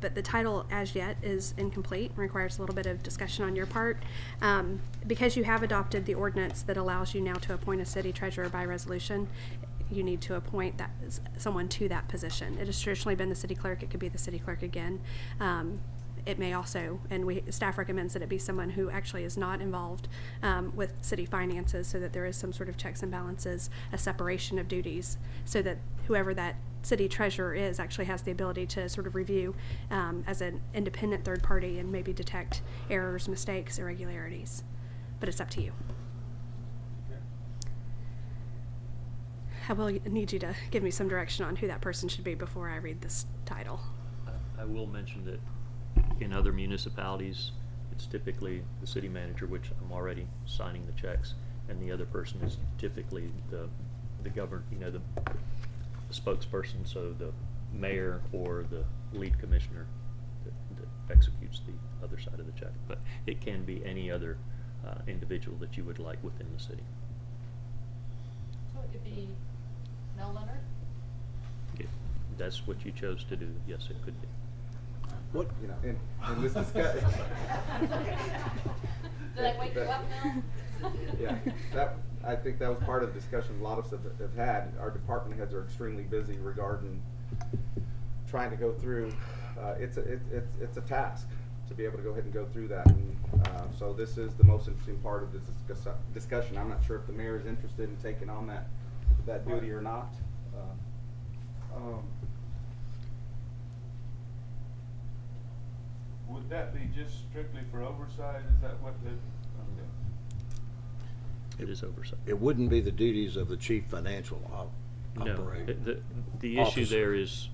but the title as yet is incomplete, requires a little bit of discussion on your part. Because you have adopted the ordinance that allows you now to appoint a city treasurer by resolution, you need to appoint someone to that position. It has traditionally been the city clerk. It could be the city clerk again. It may also, and staff recommends that it be someone who actually is not involved with city finances, so that there is some sort of checks and balances, a separation of duties, so that whoever that city treasurer is actually has the ability to sort of review as an independent third party and maybe detect errors, mistakes, irregularities. But it's up to you. Okay. I will need you to give me some direction on who that person should be before I read this title. I will mention that in other municipalities, it's typically the city manager, which I'm already signing the checks, and the other person is typically the the spokesperson, so the mayor or the lead commissioner that executes the other side of the check. But it can be any other individual that you would like within the city. So it could be Mel Leonard? If that's what you chose to do, yes, it could be. What? In this discussion. Did I wake you up, Mel? Yeah, I think that was part of the discussion a lot of us have had. Our department heads are extremely busy regarding trying to go through. It's a task. to be able to go ahead and go through that. And, so this is the most interesting part of this discussion. I'm not sure if the mayor is interested in taking on that duty or not. Would that be just strictly for oversight? Is that what the? It is oversight. It wouldn't be the duties of the chief financial No, operator. the issue officer. there is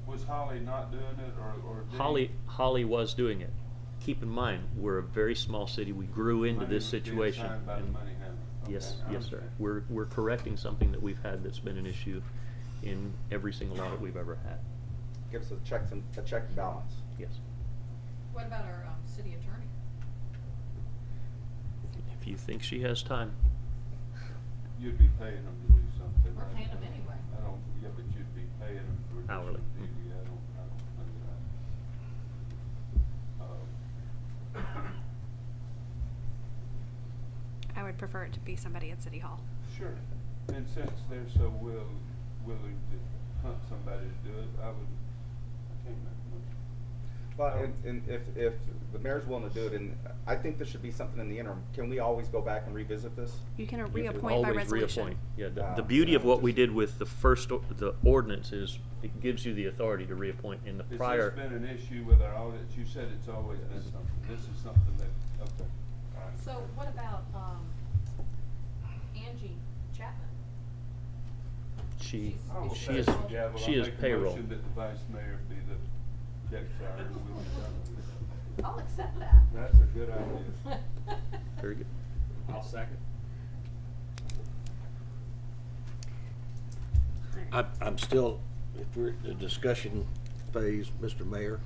Was Holly not doing it, or did Holly was doing it. Keep in mind, we're a very small city. We grew into Money this was being situation. signed by the and- money handler. Yes, Okay, I yes, sir. understand. We're correcting something that we've had that's been an issue in every single audit we've ever had. Gives us a check and balance. Yes. What about our, city attorney? If you think she has time. You'd be paying them to do something. We're paying them anyway. I don't, yeah, but you'd be paying them for additional Hourly. duty. I don't think that. I would prefer it to be somebody at City Hall. Sure. And since they're so willing to hunt somebody to do it, I can't make much. Well, and if the mayor's willing to do it, and I think there should be something in the interim, can we always go back and revisit this? You can You can reappoint by always resolution. reappoint. Yeah, the Ah, beauty of yeah, what we just- did with the ordinance is it gives you the authority to reappoint. In the Has prior, this been an issue with our audits? You said it's always been something. This is something that, okay. All right. So what about, Angie Chapman? she I will she pass is the gavel. she I'll is make a payroll. motion that the vice mayor be the check signer and we'll be done with it. I'll accept that. That's a good idea. Very good. I'll second. I'm still, if we're at the discussion phase, Mr. Mayor,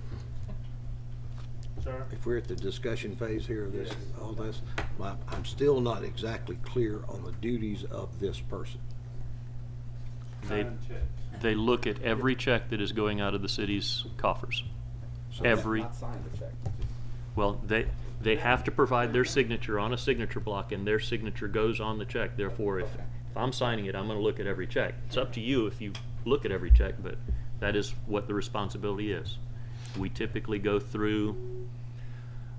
Sir? if we're at the discussion phase here of this, Yes. all this, I'm still not exactly clear on the duties of this person. They Sign checks. they look at every check that is going out of the city's coffers. Every Not sign the check. well, they have to provide their signature on a signature block, and their signature goes on the check. Therefore, if I'm signing it, I'm going to look at every check. It's up to you if you look at every check, but that is what the responsibility is. We typically go through,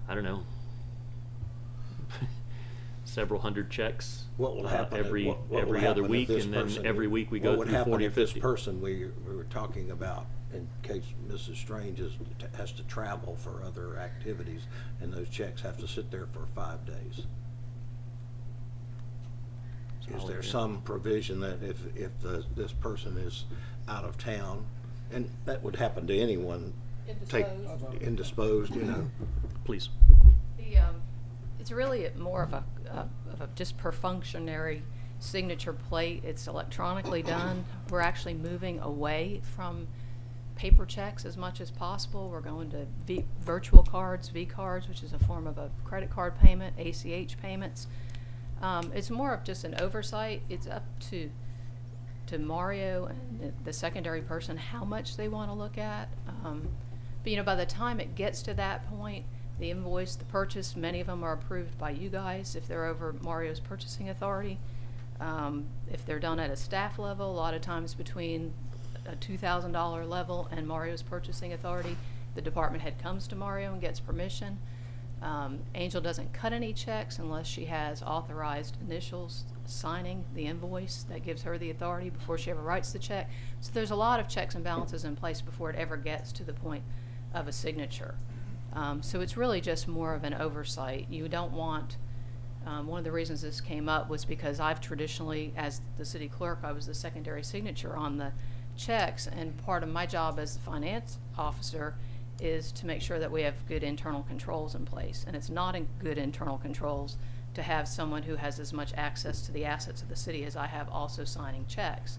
I don't know, several hundred checks What will happen? if- every what will every happen other if week, this and then person- every week we what go would through happen 40 or if this 50. person we were talking about, in case Mrs. Strange has to travel for other activities, and those checks have to sit there for 5 days? Is there some provision that if this person is out of town, and that would happen to anyone, indisposed, you know? Please. It's really more of a just per functionary signature plate. It's electronically done. We're actually moving away from paper checks as much as possible. We're going to virtual cards, V-cards, which is a form of a credit card payment, ACH payments. It's more of just an oversight. It's up to Mario and the secondary person how much they want to look at. But by the time it gets to that point, the invoice, the purchase, many of them are approved by you guys if they're over Mario's purchasing authority. If they're done at a staff level, a lot of times between a $2,000 level and Mario's purchasing authority, the department head comes to Mario and gets permission. Angel doesn't cut any checks unless she has authorized initials signing the invoice. That gives her the authority before she ever writes the check. So there's a lot of checks and balances in place before it ever gets to the point of a signature. So it's really just more of an oversight. You don't want, one of the reasons this came up was because I've traditionally, as the city clerk, I was the secondary signature on the checks, and part of my job as the finance officer is to make sure that we have good internal controls in place. And it's not in good internal controls to have someone who has as much access to the assets of the city as I have also signing checks.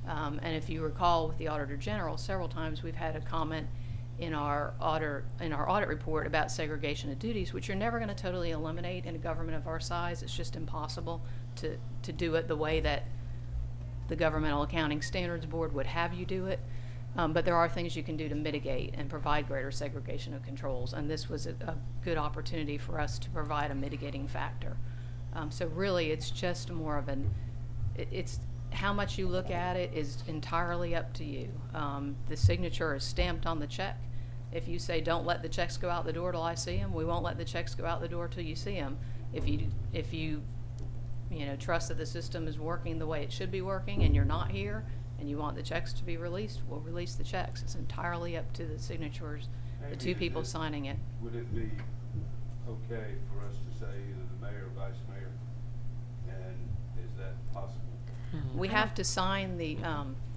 And if you recall with the Auditor General, several times we've had a comment in our audit report about segregation of duties, which you're never going to totally eliminate in a government of our size. It's just impossible to do it the way that the Governmental Accounting Standards Board would have you do it. But there are things you can do to mitigate and provide greater segregation of controls, and this was a good opportunity for us to provide a mitigating factor. So really, it's just more of it's how much you look at it is entirely up to you. The signature is stamped on the check. If you say, don't let the checks go out the door till I see them, we won't let the checks go out the door till you see them. If you trust that the system is working the way it should be working and you're not here and you want the checks to be released, we'll release the checks. It's entirely up to the signatures, the two people signing it. Would it be okay for us to say either the mayor or vice mayor? And is that possible? We have to sign the,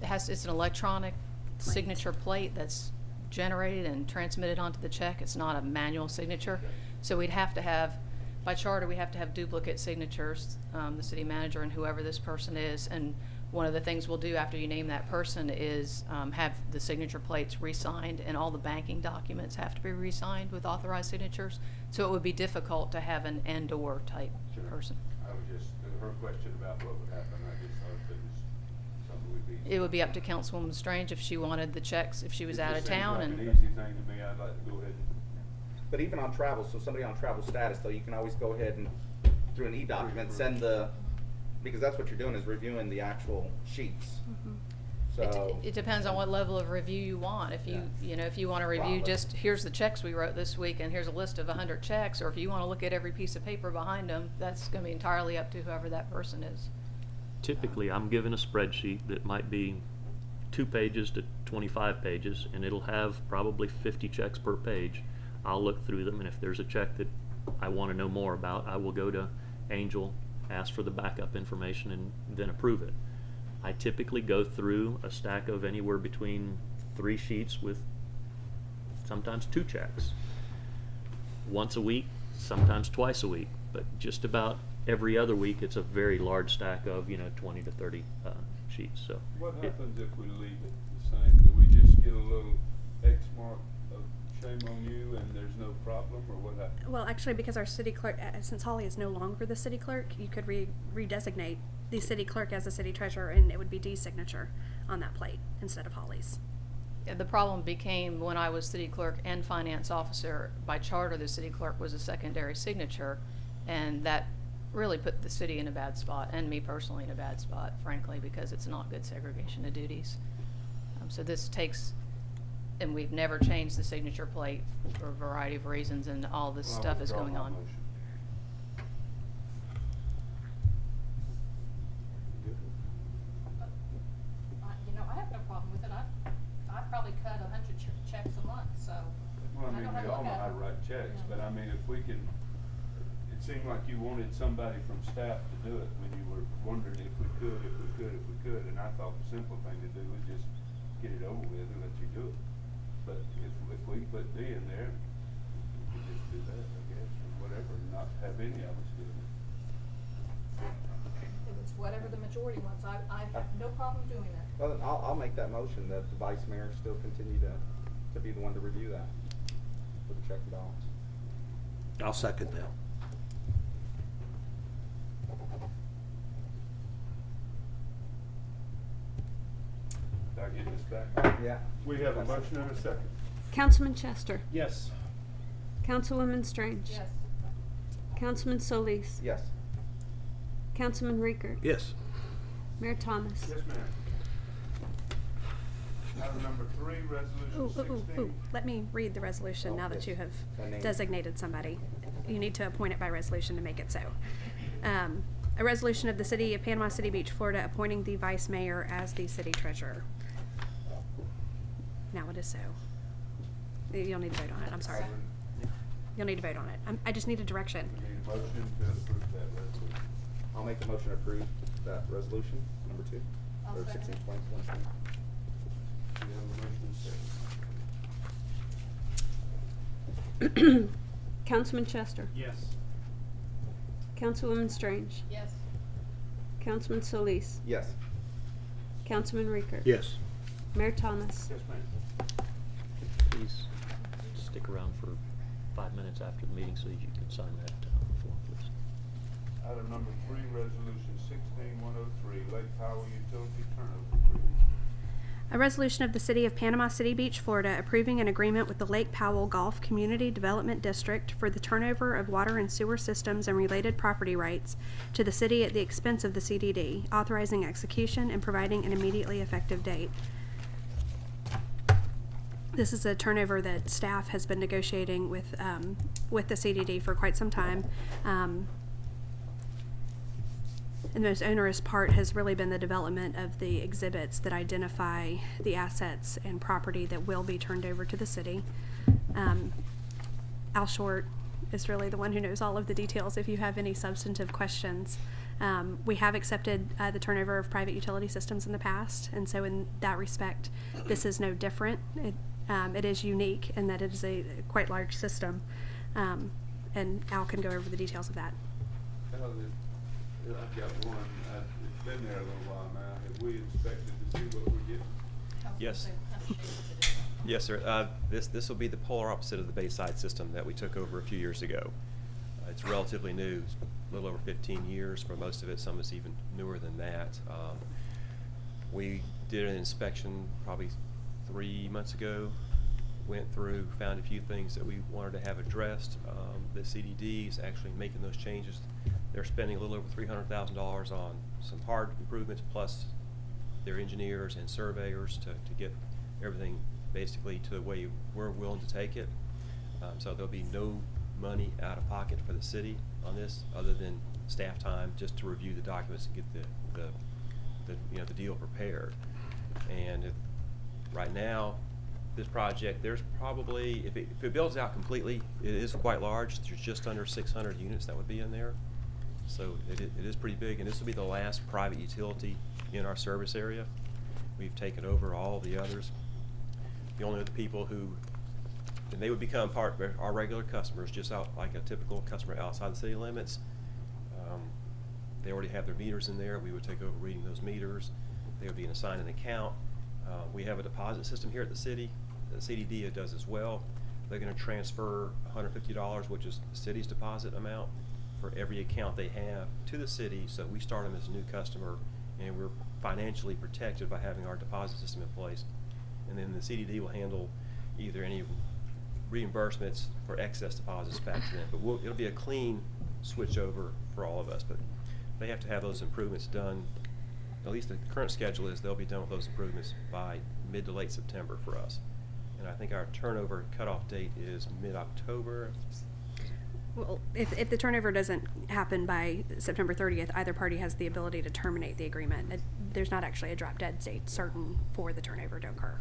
it's an electronic signature plate that's generated and transmitted onto the check. It's not a manual signature. So we'd have to have, by charter, we have to have duplicate signatures, the city manager and whoever this person is. And one of the things we'll do after you name that person is have the signature plates re-signed, and all the banking documents have to be re-signed with authorized signatures. So it would be difficult to have an and/or type person. I was just, her question about what would happen, I just thought it was something would be. It would be up to Councilwoman Strange if she wanted the checks, if she was out of town. It And just seems like an easy thing to me, I'd like to go ahead and. But even on travel, so somebody on travel status, though, you can always go ahead and, through an e-document, send because that's what you're doing, is reviewing the actual sheets. So. It depends on what level of review you want. If if you want to review just, here's the checks we wrote this week and here's a list of 100 checks, or if you want to look at every piece of paper behind them, that's going to be entirely up to whoever that person is. Typically, I'm given a spreadsheet that might be 2 pages to 25 pages, and it'll have probably 50 checks per page. I'll look through them, and if there's a check that I want to know more about, I will go to Angel, ask for the backup information, and then approve it. I typically go through a stack of anywhere between 3 sheets with sometimes 2 checks. Once a week, sometimes twice a week, but just about every other week it's a very large stack of 20 to 30 sheets. So What happens if we leave it the same? Do we just get a little X mark of shame on you and there's no problem, or what happens? Well, actually, because our city clerk, since Holly is no longer the city clerk, you could redesignate the city clerk as the city treasurer, and it would be Dee's signature on that plate instead of Holly's. The problem became when I was city clerk and finance officer. By charter, the city clerk was a secondary signature, and that really put the city in a bad spot, and me personally in a bad spot, frankly, because it's not good segregation of duties. So this takes, and we've never changed the signature plate for a variety of reasons, and all this Well, stuff is withdraw going my on. motion. I have no problem with it. I probably cut 100 checks a month, so. Well, I mean, don't have we to all look know at how to it. write checks, Yeah. but I mean, if we can, it seemed like you wanted somebody from staff to do it when you were wondering if we could, and I thought the simple thing to do was just get it over with and let you do it. But if we put D in there, we could just do that, I guess, or whatever, and not have any of us doing it. If it's whatever the majority wants, I have no problem doing that. Well, then I'll make that motion that the vice mayor still continue to be the one to review that for the check and balance. I'll second that. Did I get this back? Yeah. We have a motion and a second. Councilman Chester. Yes. Councilwoman Strange. Yes. Councilman Solis. Yes. Councilman Riekert. Yes. Mayor Thomas. Yes, ma'am. Item number 3, resolution 16. Let me read the resolution Oh, now that yes. you have By name. designated somebody. You need to appoint it by resolution to make it so. A resolution of the City of Panama City Beach, Florida, appointing the vice mayor as the city treasurer. Now it is so. You'll need to vote on it, I'm sorry. You'll need to vote on it. I just need a direction. We need a motion to approve that resolution. I'll make the motion to approve that resolution, number 2. I'll Or second 16, it. 20, 21. We have a motion and a second. Councilman Chester. Yes. Councilwoman Strange. Yes. Councilman Solis. Yes. Councilman Riekert. Yes. Mayor Thomas. Yes, ma'am. please stick around for 5 minutes after the meeting so you can sign that form, please. Item number 3, resolution 16-103, Lake Powell Utility Turnover Agreement. A resolution of the City of Panama City Beach, Florida, approving an agreement with the Lake Powell Golf Community Development District for the turnover of water and sewer systems and related property rights to the city at the expense of the CDD, authorizing execution and providing an immediately effective date. This is a turnover that staff has been negotiating with the CDD for quite some time. And the most onerous part has really been the development of the exhibits that identify the assets and property that will be turned over to the city. Al Short is really the one who knows all of the details if you have any substantive questions. We have accepted the turnover of private utility systems in the past, and so in that respect, this is no different. It is unique in that it is a quite large system, and Al can go over the details of that. I've got one. It's been there a little while now. Have we inspected to see what we're getting? Yes. Yes, sir. This will be the polar opposite of the Bayside system that we took over a few years ago. It's relatively new, a little over 15 years for most of it. Some is even newer than that. We did an inspection probably 3 months ago. Went through, found a few things that we wanted to have addressed. The CDD is actually making those changes. They're spending a little over $300,000 on some hard improvements, plus their engineers and surveyors to get everything basically to the way we're willing to take it. So there'll be no money out of pocket for the city on this, other than staff time just to review the documents and get the deal prepared. And right now, this project, there's probably, if it builds out completely, it is quite large. There's just under 600 units that would be in there. So it is pretty big, and this will be the last private utility in our service area. We've taken over all the others. The only other people who, and they would become part of our regular customers, just out like a typical customer outside the city limits. They already have their meters in there. We would take over reading those meters. They would be assigned an account. We have a deposit system here at the city. The CDD does as well. They're going to transfer $150, which is the city's deposit amount, for every account they have to the city. So we start them as a new customer, and we're financially protected by having our deposit system in place. And then the CDD will handle either any reimbursements for excess deposits back to them. But it'll be a clean switch over for all of us. But they have to have those improvements done. At least the current schedule is they'll be done with those improvements by mid to late September for us. And I think our turnover cutoff date is mid-October. Well, if the turnover doesn't happen by September 30th, either party has the ability to terminate the agreement. There's not actually a drop dead date certain for the turnover to occur.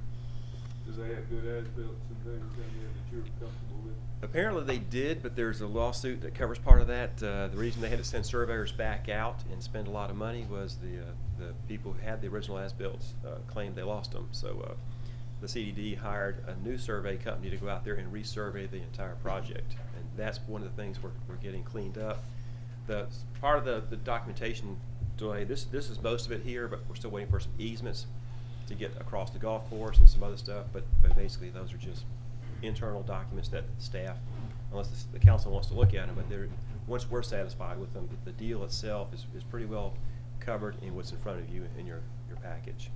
Does they have good as-built and things in there that you're comfortable with? Apparently they did, but there's a lawsuit that covers part of that. The reason they had to send surveyors back out and spend a lot of money was the people who had the original as-builts claimed they lost them. So the CDD hired a new survey company to go out there and resurvey the entire project. And that's one of the things we're getting cleaned up. The part of the documentation delay, this is most of it here, but we're still waiting for some easements to get across the golf course and some other stuff. But basically those are just internal documents that staff, unless the council wants to look at them, but once we're satisfied with them, the deal itself is pretty well covered in what's in front of you in your package.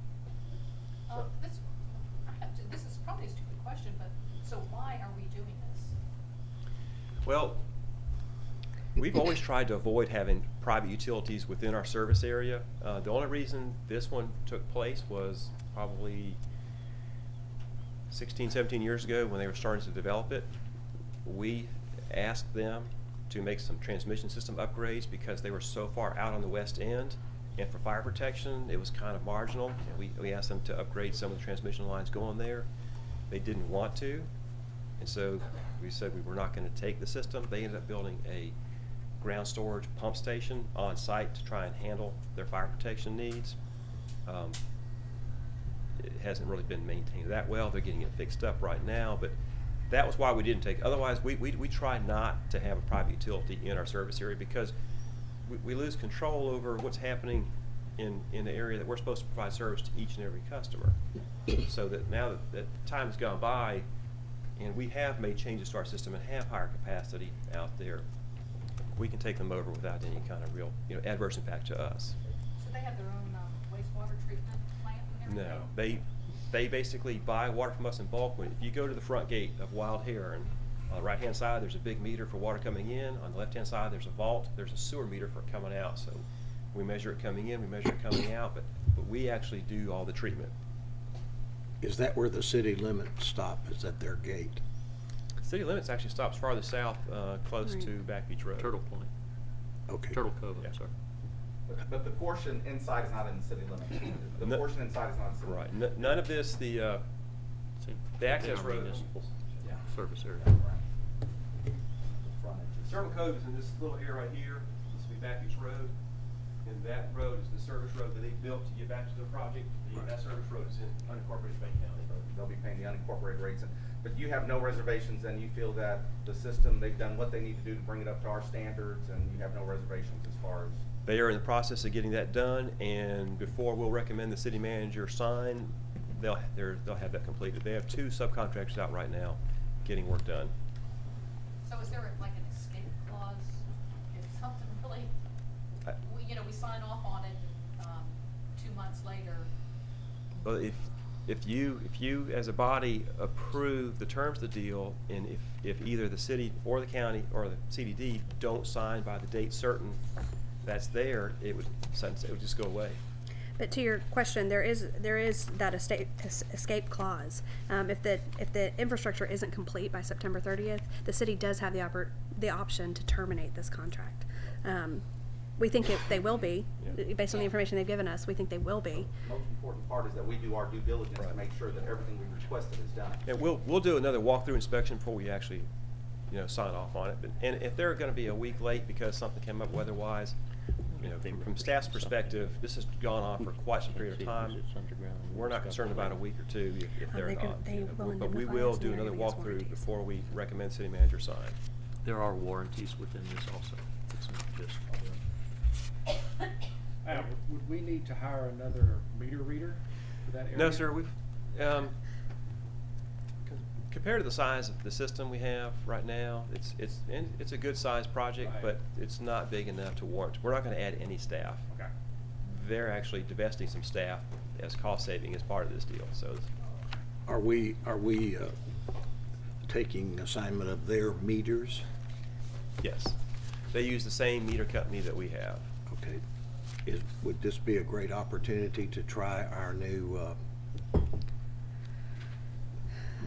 This is probably a stupid question, but so why are we doing this? Well, we've always tried to avoid having private utilities within our service area. The only reason this one took place was probably 16, 17 years ago when they were starting to develop it. We asked them to make some transmission system upgrades because they were so far out on the west end, and for fire protection it was kind of marginal. And we asked them to upgrade some of the transmission lines going there. They didn't want to, and so we said we were not going to take the system. They ended up building a ground storage pump station on site to try and handle their fire protection needs. It hasn't really been maintained that well. They're getting it fixed up right now, but that was why we didn't take it. Otherwise, we try not to have a private utility in our service area because we lose control over what's happening in the area that we're supposed to provide service to each and every customer. So that now that time has gone by and we have made changes to our system and have higher capacity out there, we can take them over without any kind of real adverse impact to us. So they have their own wastewater treatment plant and everything? No, they basically buy water from us in bulk. If you go to the front gate of Wild Heron, on the right hand side there's a big meter for water coming in. On the left hand side there's a vault. There's a sewer meter for coming out. So we measure it coming in, we measure it coming out, but we actually do all the treatment. Is that where the city limits stop? Is that their gate? City limits actually stops farther south, close Right. to Back Beach Road. Turtle Point, Okay. Turtle Cove, Yeah. I'm sorry. But the portion inside is not in the city limits. The No- portion inside is not in the city Right. limits. None of this, the access In our road. municipal Yeah. service area. The frontage is- Turtle Cove is in this little area right here. This will be Back Beach Road. And that road is the service road that they built to get back to the project. That service road is in unincorporated Bay County. They'll be paying the unincorporated rates. But you have no reservations, and you feel that the system, they've done what they need to do to bring it up to our standards, and you have no reservations as far as. They are in the process of getting that done, and before we'll recommend the city manager sign, they'll have that completed. They have 2 subcontractors out right now getting work done. So is there like an escape clause if something really, we sign off on it, 2 months later? Well, if you as a body approve the terms of the deal, and if either the city or the county or the CDD don't sign by the date certain that's there, it would just go away. But to your question, there is that escape clause. If the infrastructure isn't complete by September 30th, the city does have the option to terminate this contract. We think they will be, Yeah. based on the information they've given us. We think they will be. The most important part is that we do our due diligence to make sure that everything we requested is done. And we'll do another walkthrough inspection before we actually, sign off on it. And if they're gonna be a week late because something came up weather-wise, from staff's perspective, this has gone on for quite some period of time. We're not concerned about a week or 2 if they're not. But we will do another walkthrough before we recommend city manager sign. There are warranties within this also. It's not just. Would we need to hire another meter reader for that area? No, sir, we've, compared to the size of the system we have right now, it's a good sized project, Right. but it's not big enough to warrant. We're not gonna add any staff. Okay. They're actually divesting some staff as cost saving as part of this deal, so. Are we taking assignment of their meters? Yes, they use the same meter company that we have. Okay. Would this be a great opportunity to try our new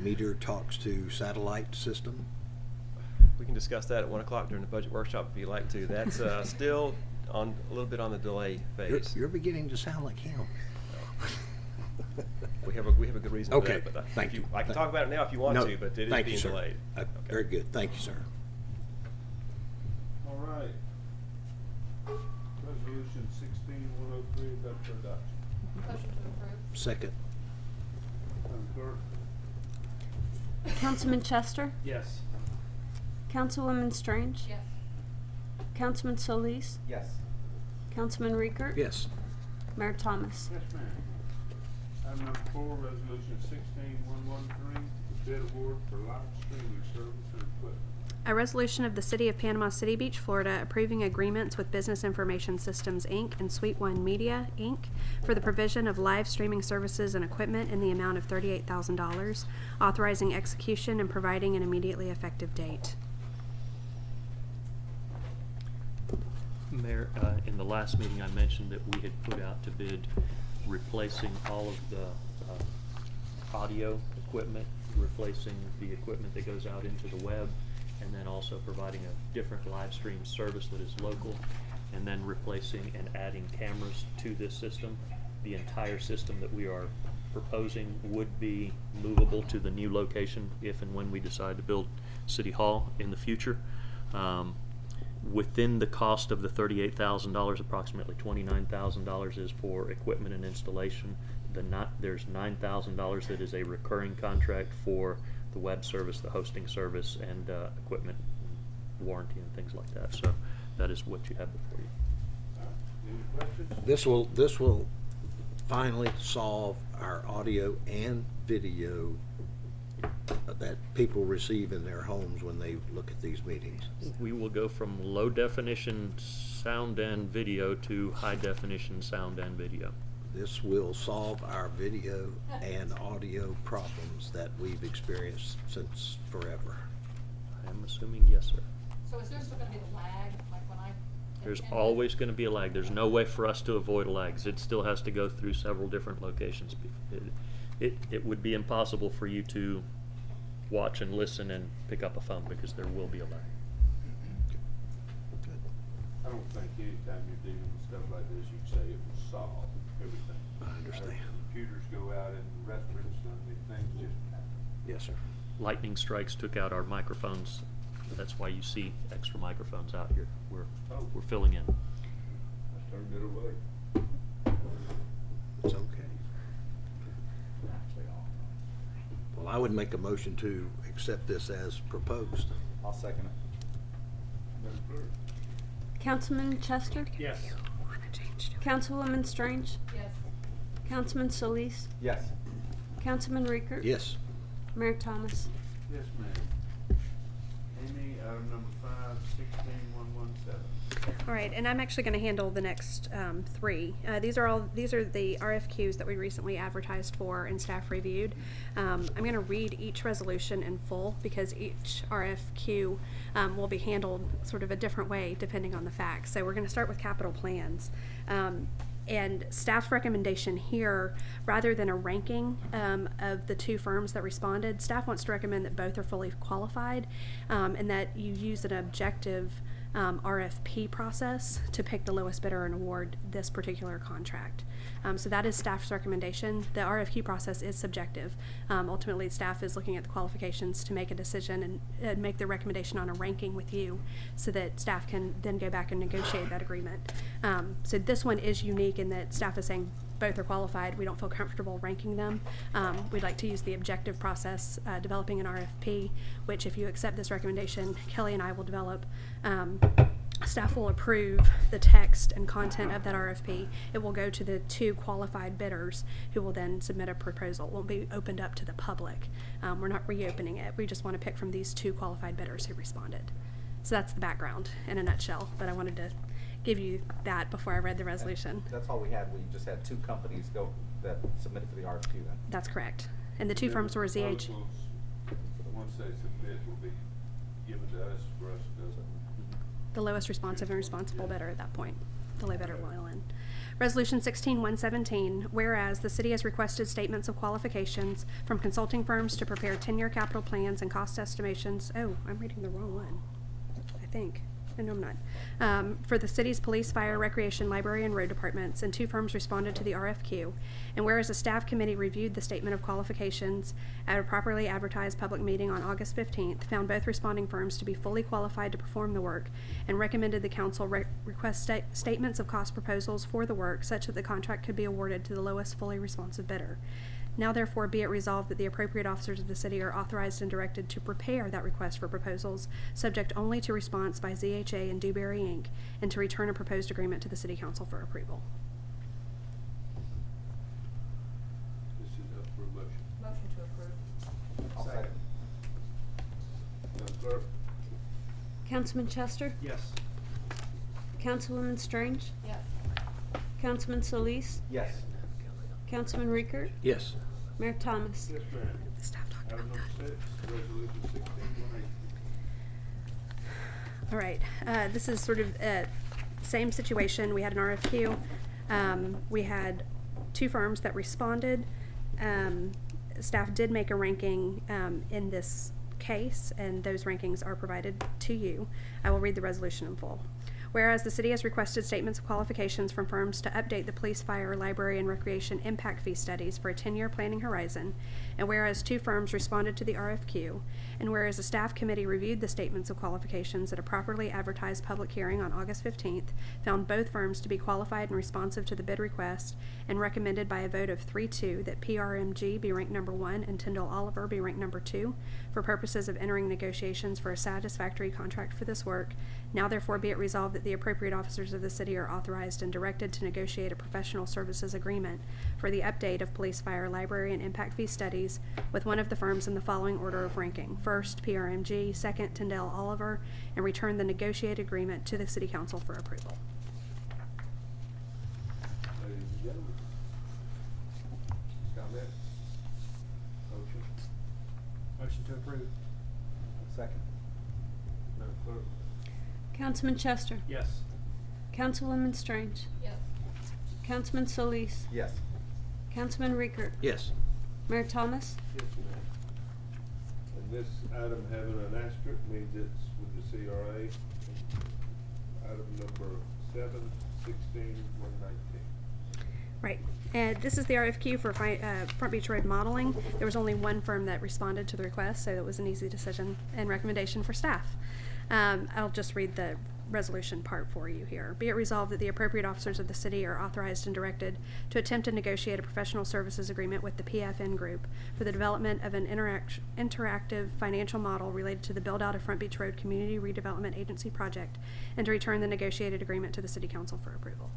meter talks to satellite system? We can discuss that at 1 o'clock during the budget workshop if you'd like to. That's still a little bit on the delay phase. You're beginning to sound like him. We have a good reason for Okay, that, but thank you. I can talk about it now if you want No, to, but it is thank you, being sir. delayed. Okay. Very good. Thank you, sir. All right. Resolution 16103 is up for adoption. Motion to approve. Second. Madam Clerk? Councilman Chester? Yes. Councilwoman Strange? Yes. Councilman Solis? Yes. Councilman Riekert? Yes. Mayor Thomas? Yes, ma'am. Item number 4, resolution 16113, bid award for live streaming service and equipment. A resolution of the City of Panama City Beach, Florida, approving agreements with Business Information Systems, Inc. and Suite One Media, Inc. for the provision of live streaming services and equipment in the amount of $38,000, authorizing execution and providing an immediately effective date. Mayor, in the last meeting, I mentioned that we had put out to bid replacing all of the audio equipment, replacing the equipment that goes out into the web, and then also providing a different live stream service that is local, and then replacing and adding cameras to this system. The entire system that we are proposing would be movable to the new location if and when we decide to build City Hall in the future. Within the cost of the $38,000, approximately $29,000 is for equipment and installation. There's $9,000 that is a recurring contract for the web service, the hosting service, and equipment warranty and things like that. So that is what you have before you. Any questions? This will finally solve our audio and video that people receive in their homes when they look at these meetings. We will go from low definition sound and video to high definition sound and video. This will solve our video and audio problems that we've experienced since forever. I'm assuming yes, sir. So is there still gonna be the lag, like when I? There's and- always going to be a lag. There's no way for us to avoid a lag. It still has to go through several different locations. it would be impossible for you to watch and listen and pick up a phone because there will be a lag. I don't think anytime you're dealing with stuff like this, you'd say it will solve everything. I understand. Computers go out and reference them, and things just happen. Yes, sir. Lightning strikes took out our microphones. That's why you see extra microphones out here. We're filling in. I turned it away. It's okay. Well, I would make a motion to accept this as proposed. I'll second it. Madam Clerk? Councilman Chester? Yes. Councilwoman Strange? Yes. Councilman Solis? Yes. Councilman Riekert? Yes. Mayor Thomas? Yes, ma'am. Amy, item number 5, 16117. All right, and I'm actually going to handle the next three. These are the RFQs that we recently advertised for and staff reviewed. I'm going to read each resolution in full because each RFQ will be handled sort of a different way depending on the facts. So we're going to start with capital plans. And staff's recommendation here, rather than a ranking of the two firms that responded, staff wants to recommend that both are fully qualified and that you use an objective RFP process to pick the lowest bidder and award this particular contract. So that is staff's recommendation. The RFQ process is subjective. Ultimately, staff is looking at the qualifications to make a decision and make the recommendation on a ranking with you so that staff can then go back and negotiate that agreement. So this one is unique in that staff is saying both are qualified. We don't feel comfortable ranking them. We'd like to use the objective process, developing an RFP, which if you accept this recommendation, Kelly and I will develop. Staff will approve the text and content of that RFP. It will go to the two qualified bidders who will then submit a proposal. It won't be opened up to the public. We're not reopening it. We just want to pick from these two qualified bidders who responded. So that's the background in a nutshell, but I wanted to give you that before I read the resolution. That's all we had. We just had two companies that submitted for the RFQ then. That's correct. And the two firms were ZH. Proposals, once they submit, will be given to us for us to. The lowest responsive and responsible bidder at that point. The low bidder will win. Resolution 16117, whereas the city has requested statements of qualifications from consulting firms to prepare 10-year capital plans and cost estimations. Oh, I'm reading the wrong one, I think. No, I'm not. For the city's police, fire, recreation, library, and road departments, and two firms responded to the RFQ. And whereas a staff committee reviewed the statement of qualifications at a properly advertised public meeting on August 15th, found both responding firms to be fully qualified to perform the work, and recommended the council request statements of cost proposals for the work such that the contract could be awarded to the lowest fully responsive bidder. Now therefore be it resolved that the appropriate officers of the city are authorized and directed to prepare that request for proposals, subject only to response by ZHA and Dewberry Inc., and to return a proposed agreement to the city council for approval. This is up for a motion. Motion to approve. I'll second. Madam Clerk? Councilman Chester? Yes. Councilwoman Strange? Yes. Councilman Solis? Yes. Councilman Riekert? Yes. Mayor Thomas? Yes, ma'am. Item number 6, resolution 16118. All right, this is sort of same situation. We had an RFQ. We had two firms that responded. Staff did make a ranking in this case, and those rankings are provided to you. I will read the resolution in full. Whereas the city has requested statements of qualifications from firms to update the police, fire, library, and recreation impact fee studies for a 10-year planning horizon, and whereas two firms responded to the RFQ, and whereas a staff committee reviewed the statements of qualifications at a properly advertised public hearing on August 15th, found both firms to be qualified and responsive to the bid request, and recommended by a vote of 3-2 that PRMG be ranked number 1 and Tyndall Oliver be ranked number 2 for purposes of entering negotiations for a satisfactory contract for this work. Now therefore be it resolved that the appropriate officers of the city are authorized and directed to negotiate a professional services agreement for the update of police, fire, library, and impact fee studies with one of the firms in the following order of ranking. First, PRMG, second, Tyndall Oliver, and return the negotiated agreement to the city council for approval. Ladies and gentlemen. Comments? Motion? Motion to approve. Second. Madam Clerk? Councilman Chester? Yes. Councilwoman Strange? Yes. Councilman Solis? Yes. Councilman Riekert? Yes. Mayor Thomas? Yes, ma'am. And this item having an asterisk means it's with the CRA. Item number 7/16/119. Right. And this is the RFQ for Front Beach Road modeling. There was only one firm that responded to the request, so it was an easy decision and recommendation for staff. I'll just read the resolution part for you here. Be it resolved that the appropriate officers of the city are authorized and directed to attempt to negotiate a professional services agreement with the PFN Group for the development of an interactive financial model related to the build-out of Front Beach Road Community Redevelopment Agency project, and to return the negotiated agreement to the City Council for approval.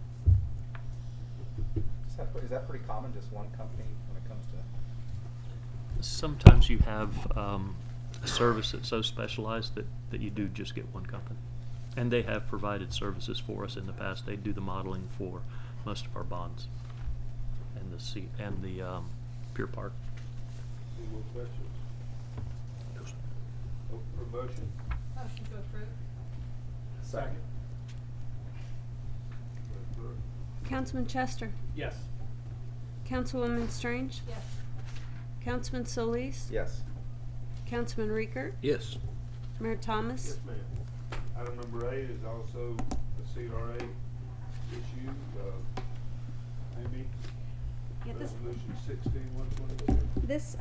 Is that pretty common, just one company when it comes to? Sometimes you have a service that's so specialized that you do just get one company. And they have provided services for us in the past. They do the modeling for most of our bonds and the Pier Park. Any more questions? Open for motion? Motion to approve. Second. Madam Clerk? Councilman Chester? Yes. Councilwoman Strange? Yes. Councilman Solis? Yes. Councilman Riekert? Yes. Mayor Thomas? Yes, ma'am. Item number 8 is also a CRA issue. Amy? Yeah, Resolution 16/122. This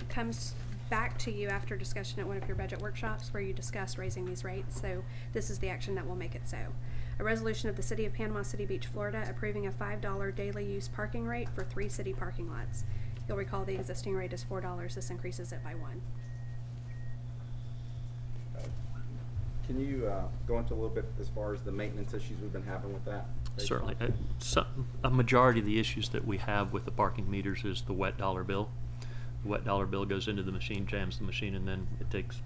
comes back to you after discussion at one of your budget workshops where you discussed raising these rates, so this is the action that will make it so. A resolution of the City of Panama City Beach, Florida, approving a $5 daily use parking rate for 3 city parking lots. You'll recall the existing rate is $4. This increases it by $1. Can you go into a little bit as far as the maintenance issues we've been having with that? Certainly. A majority of the issues that we have with the parking meters is the wet dollar bill. The wet dollar bill goes into the machine, jams the machine, and then it takes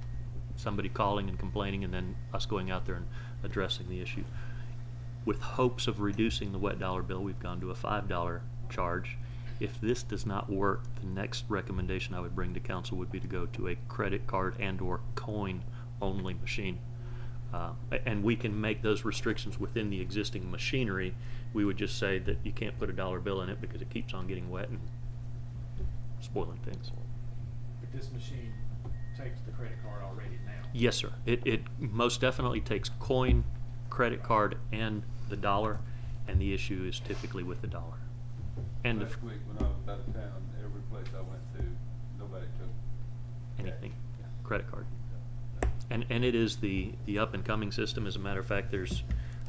somebody calling and complaining and then us going out there and addressing the issue. With hopes of reducing the wet dollar bill, we've gone to a $5 charge. If this does not work, the next recommendation I would bring to council would be to go to a credit card and or coin only machine. And we can make those restrictions within the existing machinery. We would just say that you can't put a dollar bill in it because it keeps on getting wet and spoiling things. But this machine takes the credit card already now. Yes, sir. It most definitely takes coin, credit card, and the dollar, and the issue is typically with the dollar. And Last week when I was out of town, every place I went to, nobody took anything, credit card. And it is the up and coming system. As a matter of fact, there's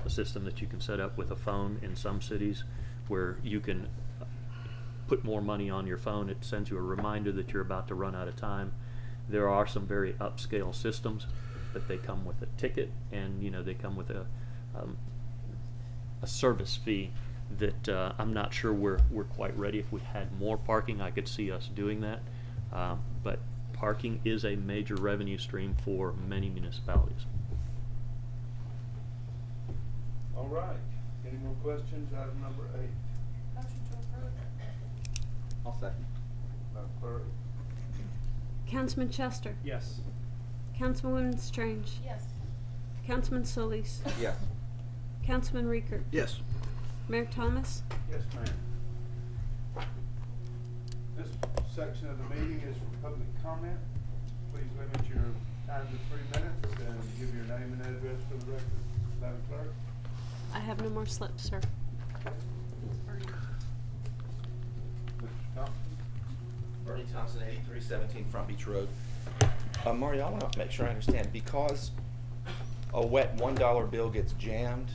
a system that you can set up with a phone in some cities where you can put more money on your phone. It sends you a reminder that you're about to run out of time. There are some very upscale systems, but they come with a ticket, and they come with a service fee that I'm not sure we're quite ready. If we had more parking, I could see us doing that. But parking is a major revenue stream for many municipalities. All right. Any more questions? Item number 8. Motion to approve. I'll second. Madam Clerk? Councilman Chester? Yes. Councilwoman Strange? Yes. Councilman Solis? Yes. Councilman Riekert? Yes. Mayor Thomas? Yes, ma'am. This section of the meeting is for public comment. Please limit your time to 3 minutes and give your name and address for the record. Madam Clerk? I have no more slips, sir. Mr. Thompson? Bernie Thompson, 8317 Front Beach Road. Mario, I want to make sure I understand, because a wet $1 bill gets jammed,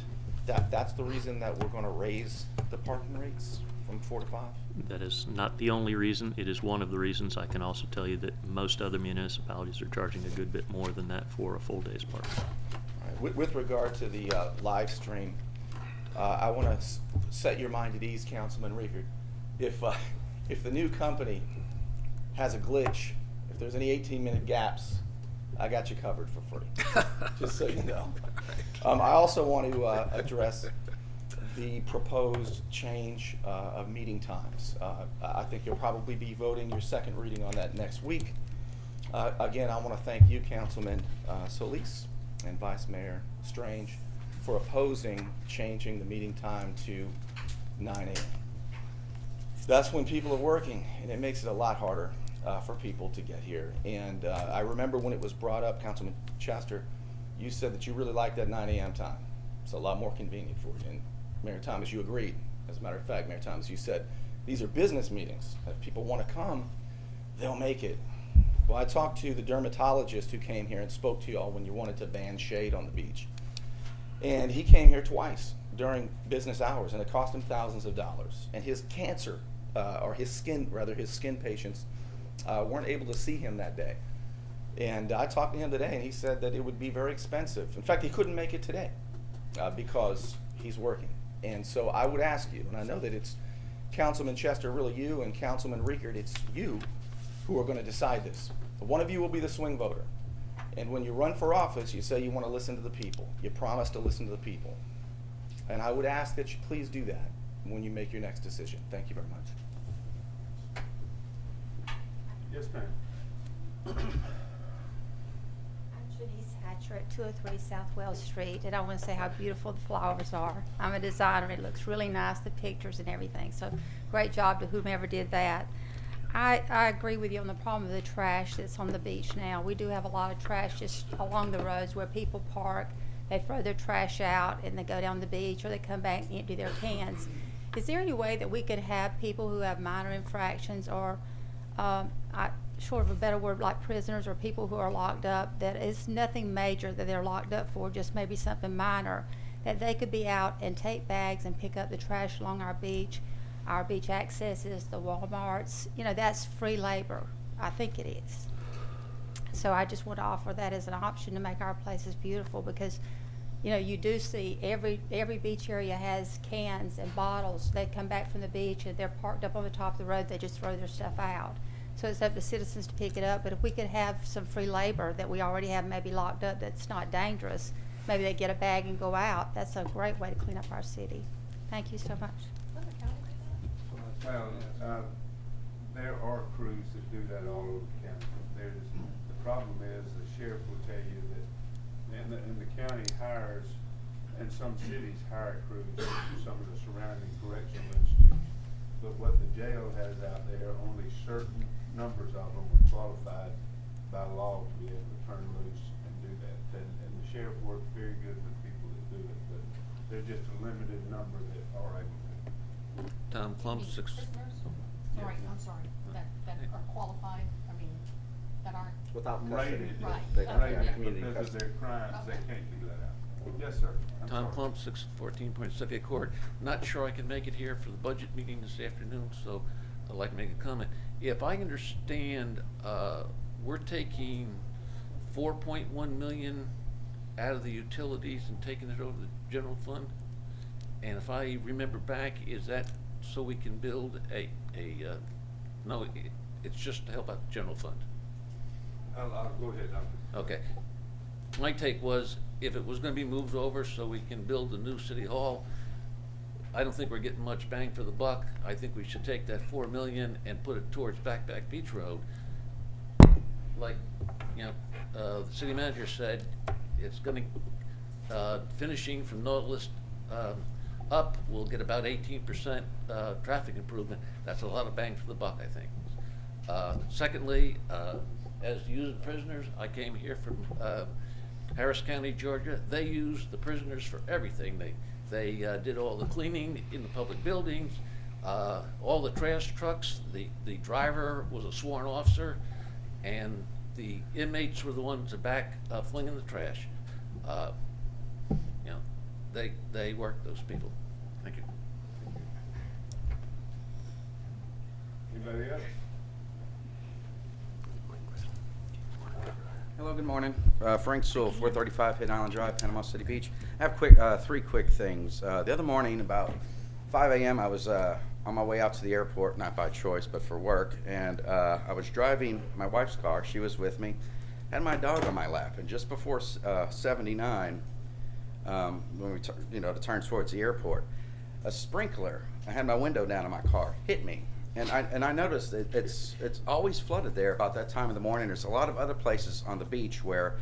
that's the reason that we're going to raise the parking rates from 4 to 5? That is not the only reason. It is one of the reasons. I can also tell you that most other municipalities are charging a good bit more than that for a full day's parking. All right. With regard to the live stream, I want to set your mind at ease, Councilman Riekert. If the new company has a glitch, if there's any 18-minute gaps, I got you covered for free, just so you know. I also want to address the proposed change of meeting times. I think you'll probably be voting your second reading on that next week. Again, I want to thank you, Councilman Solis and Vice Mayor Strange, for opposing changing the meeting time to 9 a.m. that's when people are working, and it makes it a lot harder for people to get here. And I remember when it was brought up, Councilman Chester, you said that you really liked that 9 a.m. time. It's a lot more convenient for you. And Mayor Thomas, you agreed. As a matter of fact, Mayor Thomas, you said these are business meetings. If people want to come, they'll make it. Well, I talked to the dermatologist who came here and spoke to y'all when you wanted to ban shade on the beach. And he came here twice during business hours, and it cost him thousands of dollars. And his cancer, or his skin patients weren't able to see him that day. And I talked to him today, and he said that it would be very expensive. In fact, he couldn't make it today because he's working. And so I would ask you, and I know that it's Councilman Chester, really you, and Councilman Rickard, it's you who are going to decide this. One of you will be the swing voter. And when you run for office, you say you want to listen to the people. You promise to listen to the people. And I would ask that you please do that when you make your next decision. Thank you very much. Yes, ma'am. I'm Janice Hatcher at 203 South Wells Street, and I want to say how beautiful the flowers are. I'm a designer. It looks really nice, the pictures and everything. So great job to whomever did that. I agree with you on the problem of the trash that's on the beach now. We do have a lot of trash just along the roads where people park. They throw their trash out and they go down the beach, or they come back and empty their cans. Is there any way that we could have people who have minor infractions, or short of a better word, like prisoners or people who are locked up, that is nothing major that they're locked up for, just maybe something minor, that they could be out and take bags and pick up the trash along our beach accesses, the Walmarts, that's free labor. I think it is. So I just want to offer that as an option to make our places beautiful, because you do see every beach area has cans and bottles. They come back from the beach and they're parked up on the top of the road. They just throw their stuff out. So it's up to citizens to pick it up. But if we could have some free labor that we already have maybe locked up that's not dangerous, maybe they get a bag and go out. That's a great way to clean up our city. Thank you so much. Well, there are crews that do that all over the county. The problem is the sheriff will tell you that, and the county hires, and some cities hire crews from some of the surrounding correctional institutes. But what the jail has out there, only certain numbers of them are qualified by law to be able to turn loose and do that. And the sheriff works very good with people that do it, but there's just a limited number that are able to. Tom Plum, six. Prisoners? Sorry, I'm sorry, that are qualified, that aren't. Without Rated, Right. rated community because of custody. their crimes, they Okay. can't be let out. Yes, sir. I'm Tom sorry. Plum, 614 Pacific Court. Not sure I can make it here for the budget meeting this afternoon, so I'd like to make a comment. If I understand, we're taking 4.1 million out of the utilities and taking it over to the general fund. And if I remember back, is that so we can build no, it's just to help out the general fund? I'll go ahead. Okay. My take was, if it was gonna be moved over so we can build the new city hall, I don't think we're getting much bang for the buck. I think we should take that 4 million and put it towards Backpack Beach Road. Like, the city manager said, it's gonna, finishing from Nautilus, up, we'll get about 18% traffic improvement. That's a lot of bang for the buck, I think. Secondly, as used prisoners, I came here from Harris County, Georgia. They use the prisoners for everything. They did all the cleaning in the public buildings, all the trash trucks. The driver was a sworn officer, and the inmates were the ones in the back flinging the trash. They work, those people. Thank you. Anybody else? Hello, good morning. Frank Sewell, 435 Hidden Island Drive, Panama City Beach. I have three quick things. The other morning, about 5 a.m., I was on my way out to the airport, not by choice, but for work, and I was driving my wife's car. She was with me, had my dog on my lap, and just before 79, when we to turn towards the airport, a sprinkler, I had my window down in my car, hit me. And I noticed that it's always flooded there about that time of the morning. There's a lot of other places on the beach where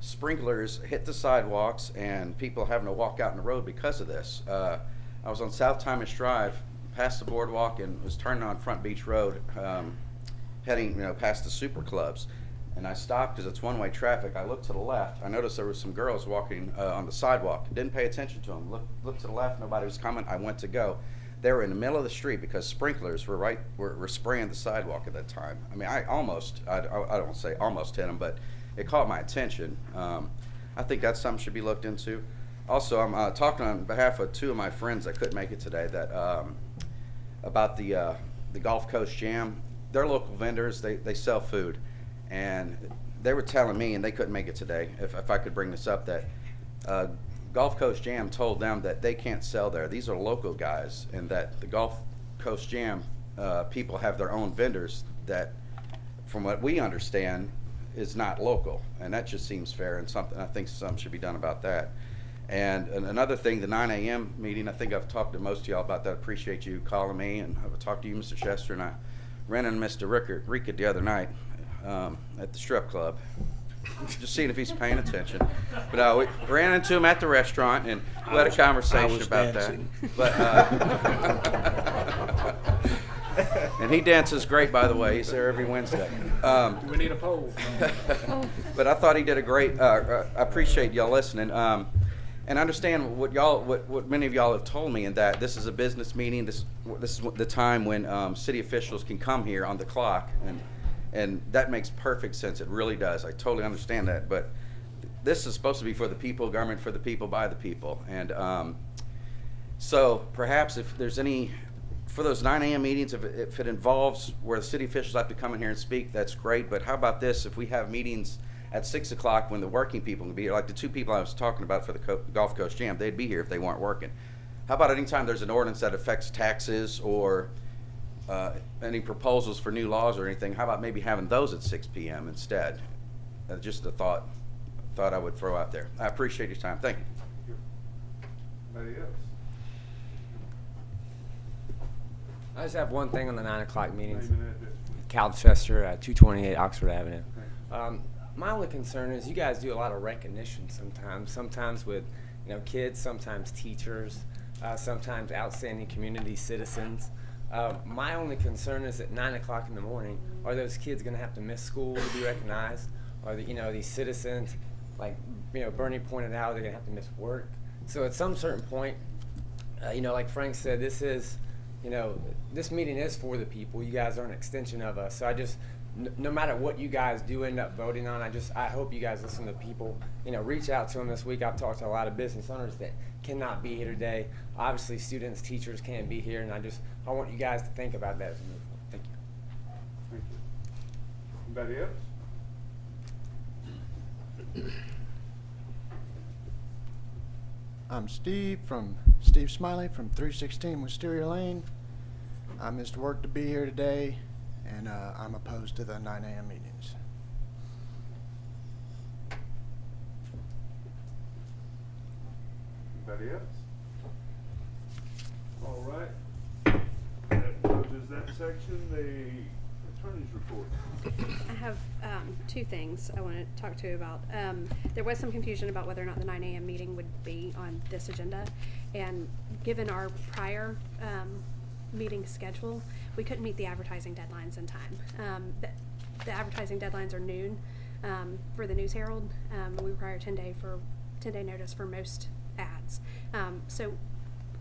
sprinklers hit the sidewalks and people having to walk out in the road because of this. I was on South Thomas Drive past the boardwalk and was turning on Front Beach Road, heading, past the super clubs. And I stopped because it's one-way traffic. I looked to the left. I noticed there were some girls walking on the sidewalk. Didn't pay attention to them. Looked to the left. Nobody was coming. I went to go. They were in the middle of the street because sprinklers were spraying the sidewalk at that time. I mean, I don't want to say almost hit them, but it caught my attention. I think that's something should be looked into. Also, I'm talking on behalf of two of my friends that couldn't make it today about the Gulf Coast Jam. They're local vendors. They sell food. And they were telling me, and they couldn't make it today, if I could bring this up, that Gulf Coast Jam told them that they can't sell there. These are local guys, and that the Gulf Coast Jam people have their own vendors that, from what we understand, is not local. And that just seems fair, and I think something should be done about that. And another thing, the 9 a.m. meeting, I think I've talked to most of y'all about that. Appreciate you calling me, and I've talked to you, Mr. Chester, and I ran into Mr. Rickett the other night at the strip club, just seeing if he's paying attention. But we ran into him at the restaurant, and we had a conversation about dancing. that. But and he dances great, by the way. He's there every Wednesday. We need a poll. But I thought he did a great. I appreciate y'all listening. And understand what many of y'all have told me, in that this is a business meeting. This is the time when city officials can come here on the clock, and that makes perfect sense. It really does. I totally understand that. But this is supposed to be for the people, government for the people, by the people. And so perhaps if there's any, for those 9 a.m. meetings, if it involves where the city officials have to come in here and speak, that's great. But how about this, if we have meetings at 6 o'clock when the working people can be here, like the two people I was talking about for the Gulf Coast Jam, they'd be here if they weren't working. How about anytime there's an ordinance that affects taxes or any proposals for new laws or anything, how about maybe having those at 6 p.m. instead? Just a thought I would throw out there. I appreciate your time. Thank you. Anybody else? I just have one thing on the 9 o'clock meetings. Name and address. Cal Chester at 228 Oxford Avenue. My only concern is you guys do a lot of recognition sometimes with kids, sometimes teachers, sometimes outstanding community citizens. My only concern is at 9 o'clock in the morning, are those kids going to have to miss school to be recognized? Are these citizens, like Bernie pointed out, they're going to have to miss work? So at some certain point, like Frank said, this meeting is for the people. You guys are an extension of us. So I just, no matter what you guys do end up voting on, I hope you guys listen to people. Reach out to them this week. I've talked to a lot of business owners that cannot be here today. Obviously, students, teachers can't be here, and I want you guys to think about that as we move forward. Thank you. Thank you. Anybody else? I'm Steve Smiley from 316 Wisteria Lane. I missed work to be here today, and I'm opposed to the 9 a.m. meetings. Anybody else? All right. That closes that section. The attorney's report. I have two things I want to talk to you about. There was some confusion about whether or not the 9 a.m. meeting would be on this agenda, and given our prior meeting schedule, we couldn't meet the advertising deadlines in time. The advertising deadlines are noon for the News Herald. We require 10-day notice for most ads. So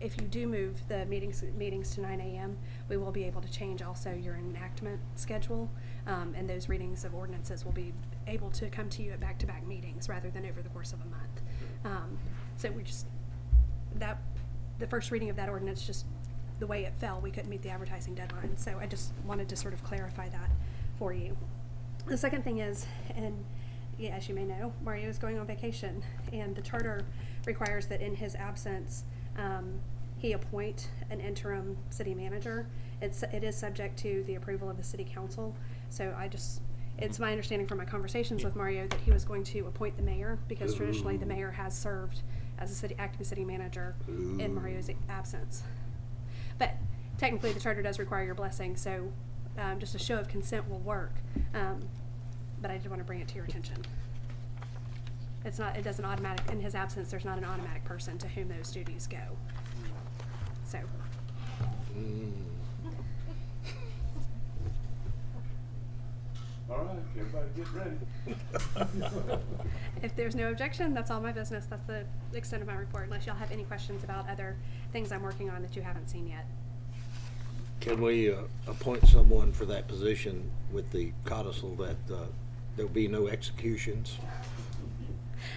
if you do move the meetings to 9 a.m., we will be able to change also your enactment schedule, and those readings of ordinances will be able to come to you at back-to-back meetings rather than over the course of a month. So the first reading of that ordinance, just the way it fell, we couldn't meet the advertising deadline. So I just wanted to sort of clarify that for you. The second thing is, and as you may know, Mario is going on vacation, and the charter requires that in his absence, he appoint an interim city manager. It is subject to the approval of the city council. So it's my understanding from my conversations with Mario that he was going to appoint the mayor, because traditionally the mayor has served as a acting city manager in Mario's absence. But technically the charter does require your blessing, so just a show of consent will work. But I did want to bring it to your attention. It doesn't automatic, in his absence, there's not an automatic person to whom those duties go. So, All right, everybody get ready. If there's no objection, that's all my business. That's the extent of my report, unless y'all have any questions about other things I'm working on that you haven't seen yet. Can we appoint someone for that position with the codicil that there'll be no executions?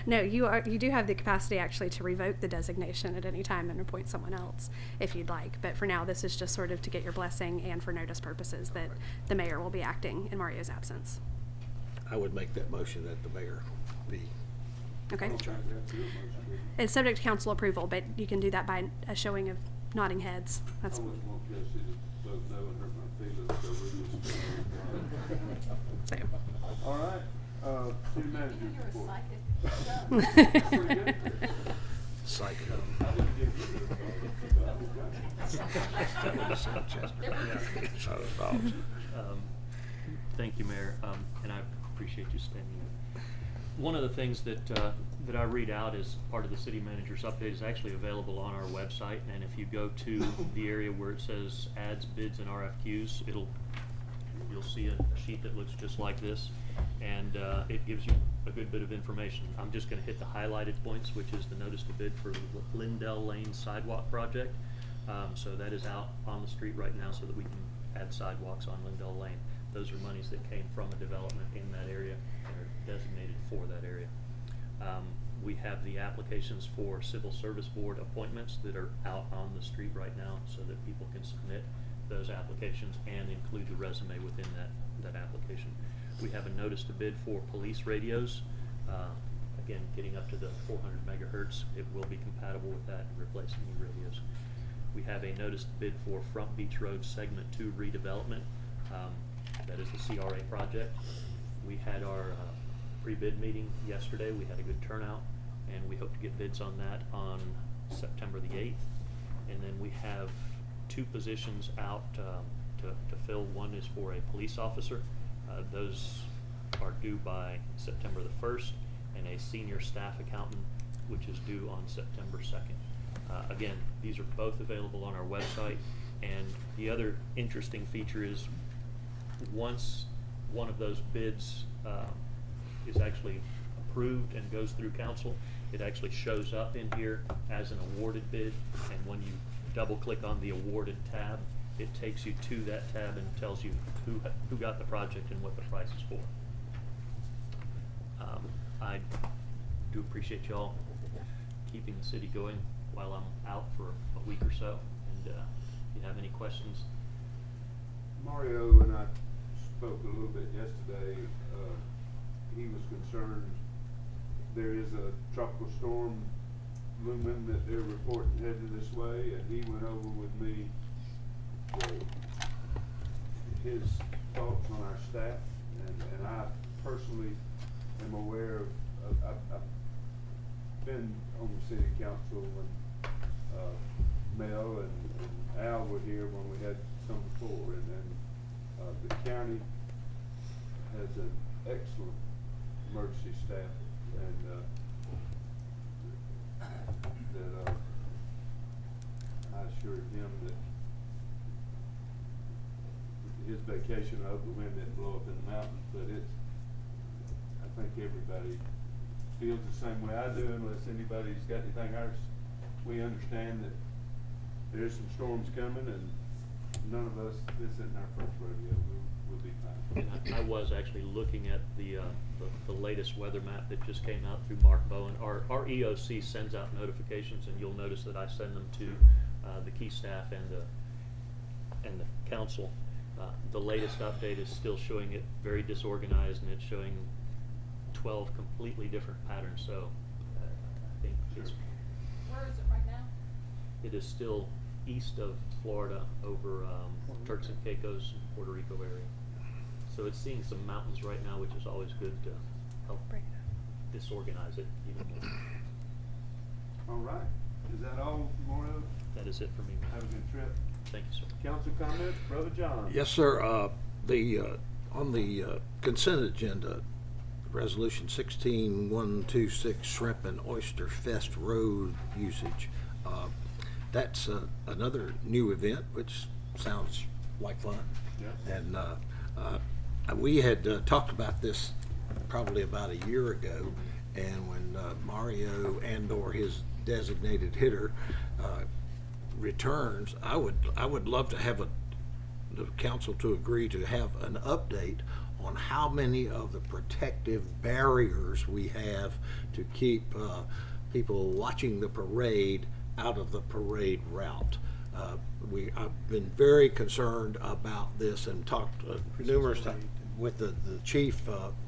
No, you do have the capacity actually to revoke the designation at any time and appoint someone else if you'd like. But for now, this is just sort of to get your blessing and for notice purposes that the mayor will be acting in Mario's absence. I would make that motion that the mayor be. Okay. It's subject to council approval, but you can do that by a showing of nodding heads. That's. All right, city manager's report. Psycho. Thank you, Mayor, and I appreciate you standing up. One of the things that I read out as part of the city manager's update is actually available on our website, and if you go to the area where it says ads, bids, and RFQs, you'll see a sheet that looks just like this, and it gives you a good bit of information. I'm just going to hit the highlighted points, which is the notice to bid for Lindell Lane sidewalk project. So that is out on the street right now so that we can add sidewalks on Lindell Lane. Those are monies that came from a development in that area and are designated for that area. We have the applications for Civil Service Board appointments that are out on the street right now so that people can submit those applications and include the resume within that application. We have a notice to bid for police radios. Again, getting up to the 400 megahertz, it will be compatible with that and replacing new radios. We have a notice to bid for Front Beach Road Segment 2 redevelopment. That is the CRA project. We had our pre-bid meeting yesterday. We had a good turnout, and we hope to get bids on that on September the 8th. And then we have 2 positions out to fill. One is for a police officer. Those are due by September the 1st, and a senior staff accountant, which is due on September 2nd. Again, these are both available on our website, and the other interesting feature is once one of those bids is actually approved and goes through council, it actually shows up in here as an awarded bid, and when you double click on the awarded tab, it takes you to that tab and tells you who got the project and what the price is for. I do appreciate y'all keeping the city going while I'm out for a week or so, and if you have any questions. Mario and I spoke a little bit yesterday. He was concerned there is a tropical storm looming that they're reporting headed this way, and he went over with me his thoughts on our staff, and I personally am aware of, I've been on the city council when Mel and Al were here when we had some before, and the county has an excellent emergency staff, and that I assured him that his vacation, I hope the wind didn't blow up in the mountains, but I think everybody feels the same way I do, unless anybody's got anything else. We understand that there's some storms coming, and none of us, this isn't our first rodeo. We'll be fine. And I was actually looking at the latest weather map that just came out through Mark Bowen. Our EOC sends out notifications, and you'll notice that I send them to the key staff and the council. The latest update is still showing it very disorganized, and it's showing 12 completely different patterns. So I think it's. Where is it right now? It is still east of Florida over Turks and Caicos, Puerto Rico area. So it's seeing some mountains right now, which is always good to help disorganize it even more. All right. Is that all, Mario? That is it for me, Mayor. Have a good trip. Thank you, sir. Council comments, Brother John. Yes, sir. On the consent agenda, Resolution 16126, Shrimp and Oyster Fest Road usage. that's another new event, which sounds like fun. Yes. And we had talked about this probably about a year ago, and when Mario and/or his designated hitter returns, I would love to have the council to agree to have an update on how many of the protective barriers we have to keep people watching the parade out of the parade route. I've been very concerned about this and talked numerous times with the chief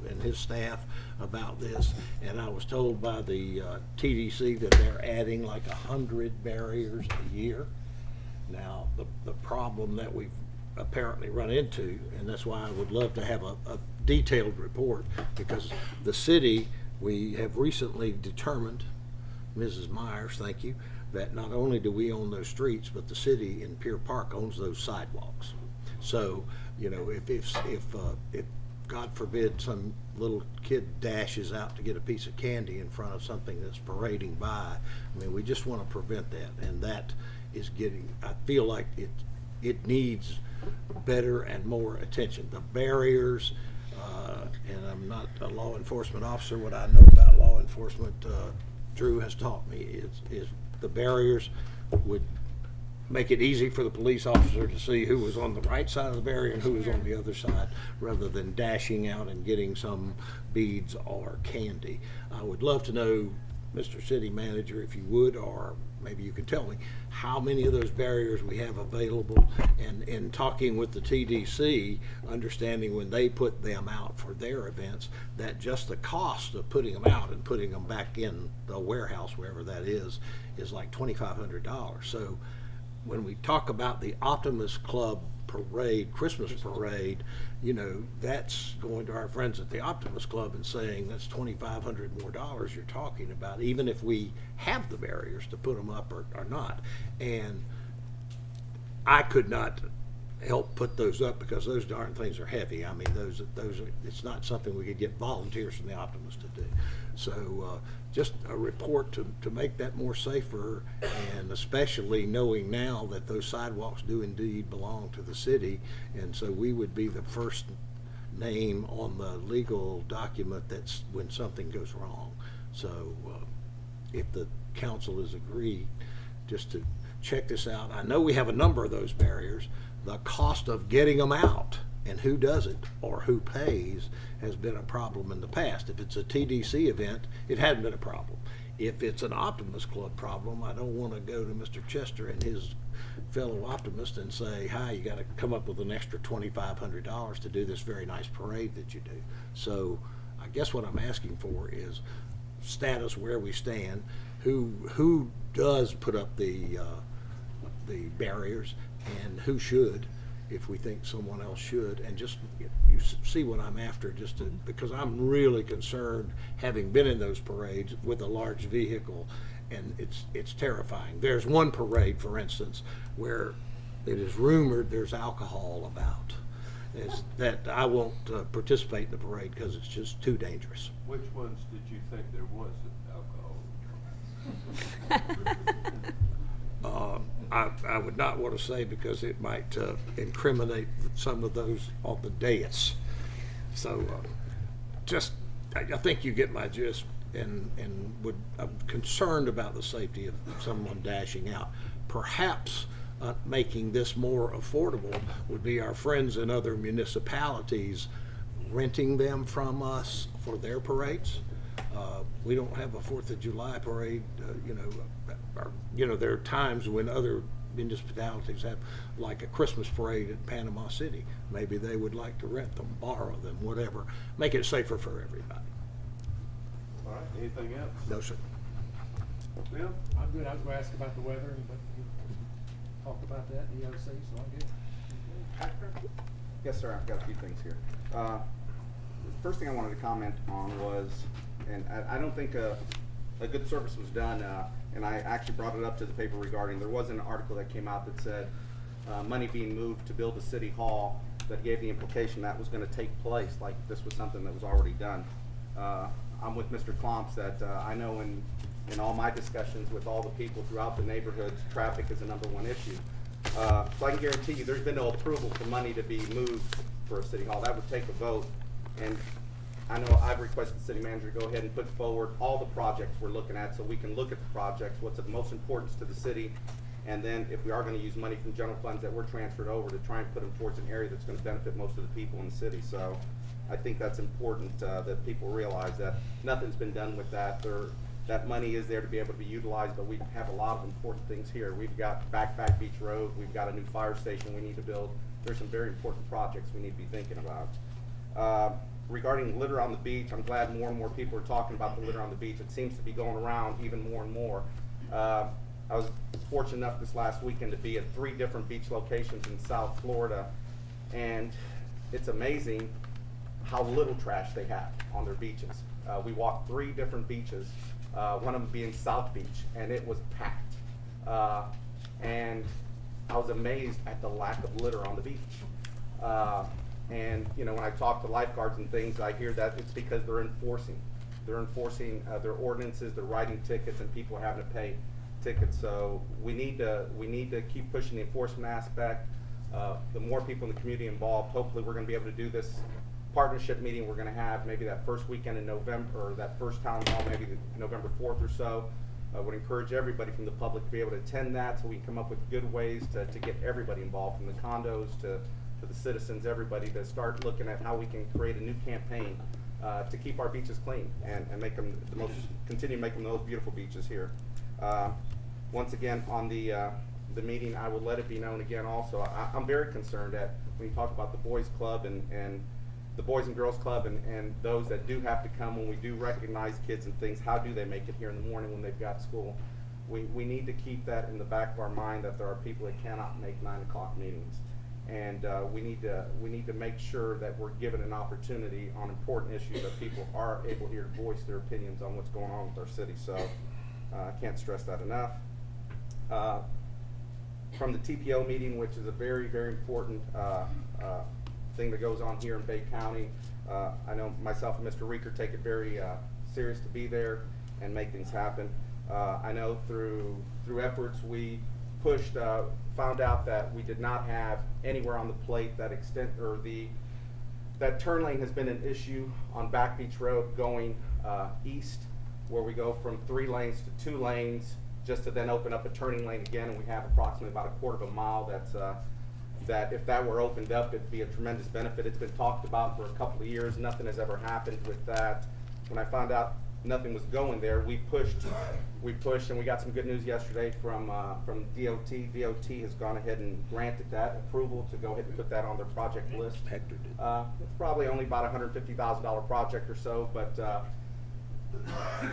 and his staff about this, and I was told by the TDC that they're adding like 100 barriers a year. Now, the problem that we've apparently run into, and that's why I would love to have a detailed report, because the city, we have recently determined, Mrs. Myers, thank you, that not only do we own those streets, but the city in Pier Park owns those sidewalks. So, you know, if God forbid some little kid dashes out to get a piece of candy in front of something that's parading by, I mean, we just want to prevent that, and that is getting, I feel like it needs better and more attention. The barriers, and I'm not a law enforcement officer, what I know about law enforcement, Drew has taught me, is the barriers would make it easy for the police officer to see who was on the right side of the barrier and who was on the other side, rather than dashing out and getting some beads or candy. I would love to know, Mr. City Manager, if you would, or maybe you could tell me how many of those barriers we have available, and in talking with the TDC, understanding when they put them out for their events, that just the cost of putting them out and putting them back in the warehouse, wherever that is like $2,500. So when we talk about the Optimist Club parade, Christmas parade, you know, that's going to our friends at the Optimist Club and saying that's $2,500 more you're talking about, even if we have the barriers to put them up or not. And I could not help put those up because those darn things are heavy. I mean, those are, it's not something we could get volunteers from the Optimist to do. So just a report to make that more safer, and especially knowing now that those sidewalks do indeed belong to the city, and so we would be the first name on the legal document that's when something goes wrong. So if the council is agreed, just to check this out. I know we have a number of those barriers. The cost of getting them out and who does it or who pays has been a problem in the past. If it's a TDC event, it hadn't been a problem. If it's an Optimist Club problem, I don't want to go to Mr. Chester and his fellow optimists and say, hi, you got to come up with an extra $2,500 to do this very nice parade that you do. So I guess what I'm asking for is status, where we stand, who does put up the barriers, and who should, if we think someone else should, and just you see what I'm after, just to, because I'm really concerned, having been in those parades with a large vehicle, and it's terrifying. There's one parade, for instance, where it is rumored there's alcohol about. Is that I won't participate in the parade because it's just too dangerous. Which ones did you think there was alcohol? I would not want to say because it might incriminate some of those on the dais. So just, I think you get my gist, and I'm concerned about the safety of someone dashing out. Perhaps making this more affordable would be our friends in other municipalities renting them from us for their parades. We don't have a 4th of July parade, there are times when other municipalities have like a Christmas parade in Panama City. Maybe they would like to rent them, borrow them, whatever. Make it safer for everybody. All right, anything else? No, sir. Bill? I'm good. I was going to ask about the weather, but you talked about that, EOC, so I'm good. Yes, sir, I've got a few things here. The first thing I wanted to comment on was, and I don't think a good service was done, and I actually brought it up to the paper regarding, there was an article that came out that said money being moved to build a city hall that gave the implication that was going to take place, like this was something that was already done. I'm with Mr. Klomps that I know in in all my discussions with all the people throughout the neighborhoods, traffic is the #1 issue. So I can guarantee you, there's been no approval for money to be moved for a city hall. That would take a vote. And I know I've requested the city manager to go ahead and put forward all the projects we're looking at so we can look at the projects, what's of most importance to the city. And then if we are gonna use money from general funds that were transferred over, to try and put them towards an area that's gonna benefit most of the people in the city. So I think that's important, that people realize that nothing's been done with that. That money is there to be able to be utilized, but we have a lot of important things here. We've got Back Beach Road, we've got a new fire station we need to build. There's some very important projects we need to be thinking about. Regarding litter on the beach, I'm glad more and more people are talking about the litter on the beach. It seems to be going around even more and more. I was fortunate enough this last weekend to be at 3 different beach locations in South Florida, and it's amazing how little trash they have on their beaches. We walked 3 different beaches, one of them being South Beach, and it was packed. And I was amazed at the lack of litter on the beach. And you know, when I talk to lifeguards and things, I hear that it's because they're enforcing their ordinances, they're writing tickets, and people are having to pay tickets. So we need to keep pushing the enforcement aspect. The more people in the community involved, hopefully we're going to be able to do this partnership meeting we're going to have maybe that first weekend in November, or that first town hall, maybe November 4th or so. I would encourage everybody from the public to be able to attend that, so we can come up with good ways to get everybody involved, from the condos to the citizens, everybody, to start looking at how we can create a new campaign to keep our beaches clean and make them continue making those beautiful beaches here. Once again, on the meeting, I will let it be known again also, I'm very concerned at when you talk about the boys club and the Boys and Girls Club and those that do have to come, when we do recognize kids and things, how do they make it here in the morning when they've got school? We need to keep that in the back of our mind, that there are people that cannot make 9 o'clock meetings. And we need to make sure that we're given an opportunity on important issues, that people are able here to voice their opinions on what's going on with our city. So I can't stress that enough. From the TPO meeting, which is a very, very important thing that goes on here in Bay County, I know myself and Mr. Reeker take it very serious to be there and make things happen. I know through efforts we pushed, found out that we did not have anywhere on the plate that extent, or that turn lane has been an issue on Back Beach Road going east, where we go from 3 lanes to 2 lanes, just to then open up a turning lane again, and we have approximately about a 1/4 mile that if that were opened up, it'd be a tremendous benefit. It's been talked about for a couple of years. Nothing has ever happened with that. When I found out nothing was going there, we pushed, and we got some good news yesterday from DOT. DOT has gone ahead and granted that approval to go ahead and put that on their project list. Hector did. It's probably only about a $150,000 project or so, but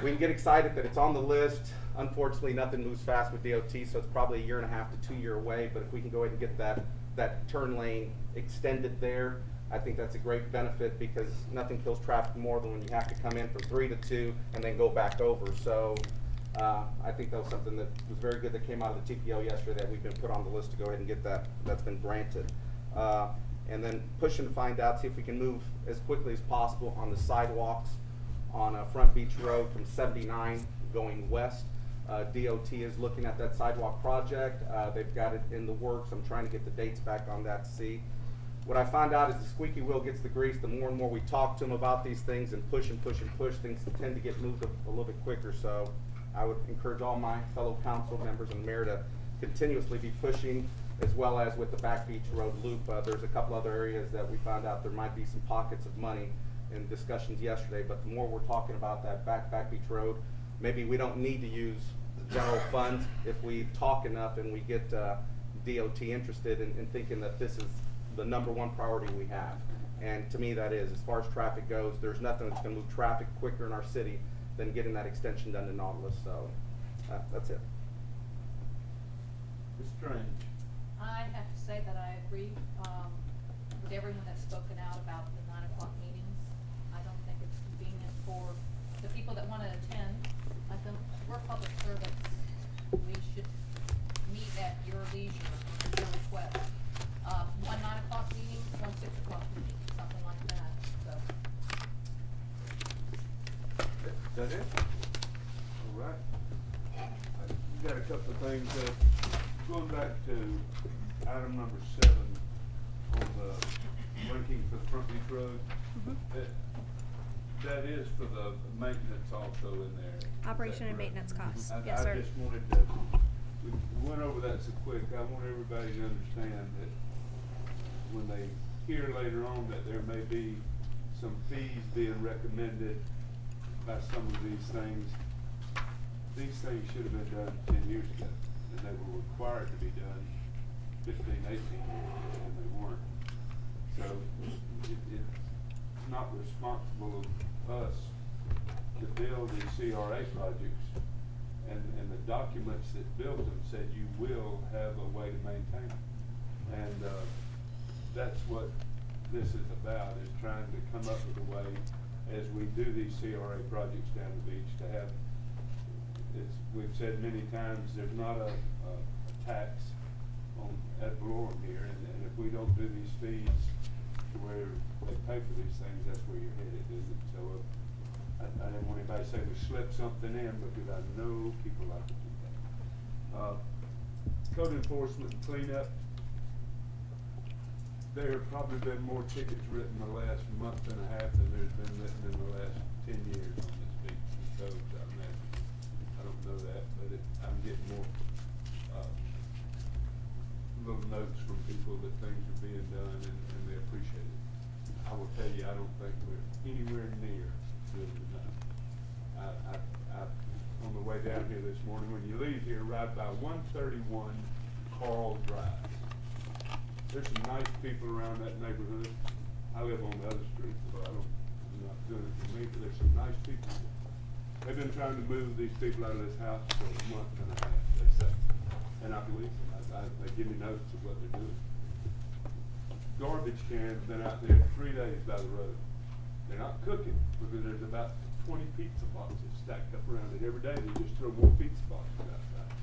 we can get excited that it's on the list. Unfortunately, nothing moves fast with DOT, so it's probably a 1.5 to 2 year away. But if we can go ahead and get that turn lane extended there, I think that's a great benefit, because nothing kills traffic more than when you have to come in from 3 to 2 and then go back over. So I think that was something that was very good that came out of the TPO yesterday, that we've been put on the list to go ahead and get that's been granted. And then pushing to find out, see if we can move as quickly as possible on the sidewalks on Front Beach Road from 79 going west. DOT is looking at that sidewalk project. They've got it in the works. I'm trying to get the dates back on that to see. What I found out is the squeaky wheel gets the grease. The more and more we talk to them about these things and push, things tend to get moved a little bit quicker. So I would encourage all my fellow council members and the mayor to continuously be pushing, as well as with the Back Beach Road loop. There's a couple other areas that we found out there might be some pockets of money in discussions yesterday, but the more we're talking about that Back Beach Road, maybe we don't need to use the general funds if we talk enough and we get DOT interested in thinking that this is the #1 priority we have. And to me that is, as far as traffic goes, there's nothing that's going to move traffic quicker in our city than getting that extension done to Nautilus. So that's it. Ms. Strange. I have to say that I agree with everyone that's spoken out about the 9 o'clock meetings. I don't think it's convenient for the people that want to attend. I think we're public servants. We should meet at your leisure, your request. One 9 o'clock meeting, one 6 o'clock meeting, something like that. So. Is that it? All right. couple of things. Going back to item number 7 on the linking for the Front Beach Road. That is for the maintenance also in there. Operation and maintenance costs. Yes, I sir. just wanted to, we went over that so quick. I want everybody to understand that when they hear later on that there may be some fees being recommended by some of these things should have been done 10 years ago, and they were required to be done 15, 18 years ago, and they weren't. So it's not responsible of us to build these CRA projects, and the documents that built them said you will have a way to maintain them. And that's what this is about, is trying to come up with a way as we do these CRA projects down the beach to have, we've said many times, there's not a tax on ad valorem here, and if we don't do these fees to where they pay for these things, that's where you're headed, isn't it? So I didn't want anybody to say we slipped something in, because I know people like to do that. Code enforcement and cleanup. There have probably been more tickets written in the last month and a half than there's been written in the last 10 years on this beach. So I imagine, I don't know that, but I'm getting more little notes from people that things are being done and they appreciate it. I will tell you, I don't think we're anywhere near good enough. On the way down here this morning, when you leave here, ride by 131 Carl Drive. There's some nice people around that neighborhood. I live on the other street, so I'm not doing it for me, but there's some nice people. They've been trying to move these people out of this house for a month and a half, they say. And I believe them. They give me notes of what they're doing. Garbage cans have been out there 3 days by the road. They're not cooking, because there's about 20 pizza boxes stacked up around it. Every day they just throw more pizza boxes outside.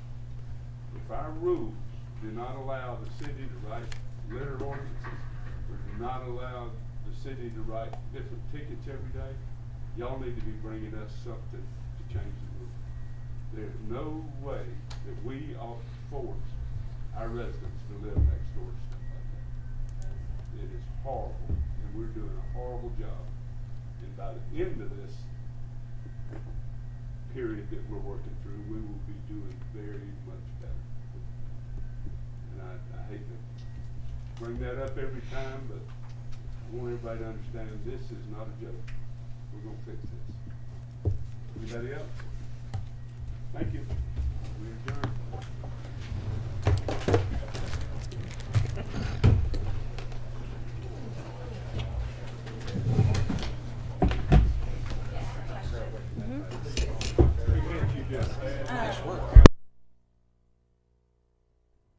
If our rules do not allow the city to write litter ordinances, or do not allow the city to write different tickets every day, y'all need to be bringing us something to change the rules. There's no way that we ought to force our residents to live next door to stuff like that. It is horrible, and we're doing a horrible job. And by the end of this period that we're working through, we will be doing very much better. And I hate to bring that up every time, but I want everybody to understand this is not a joke. We're gonna fix this. Anybody else? Thank you.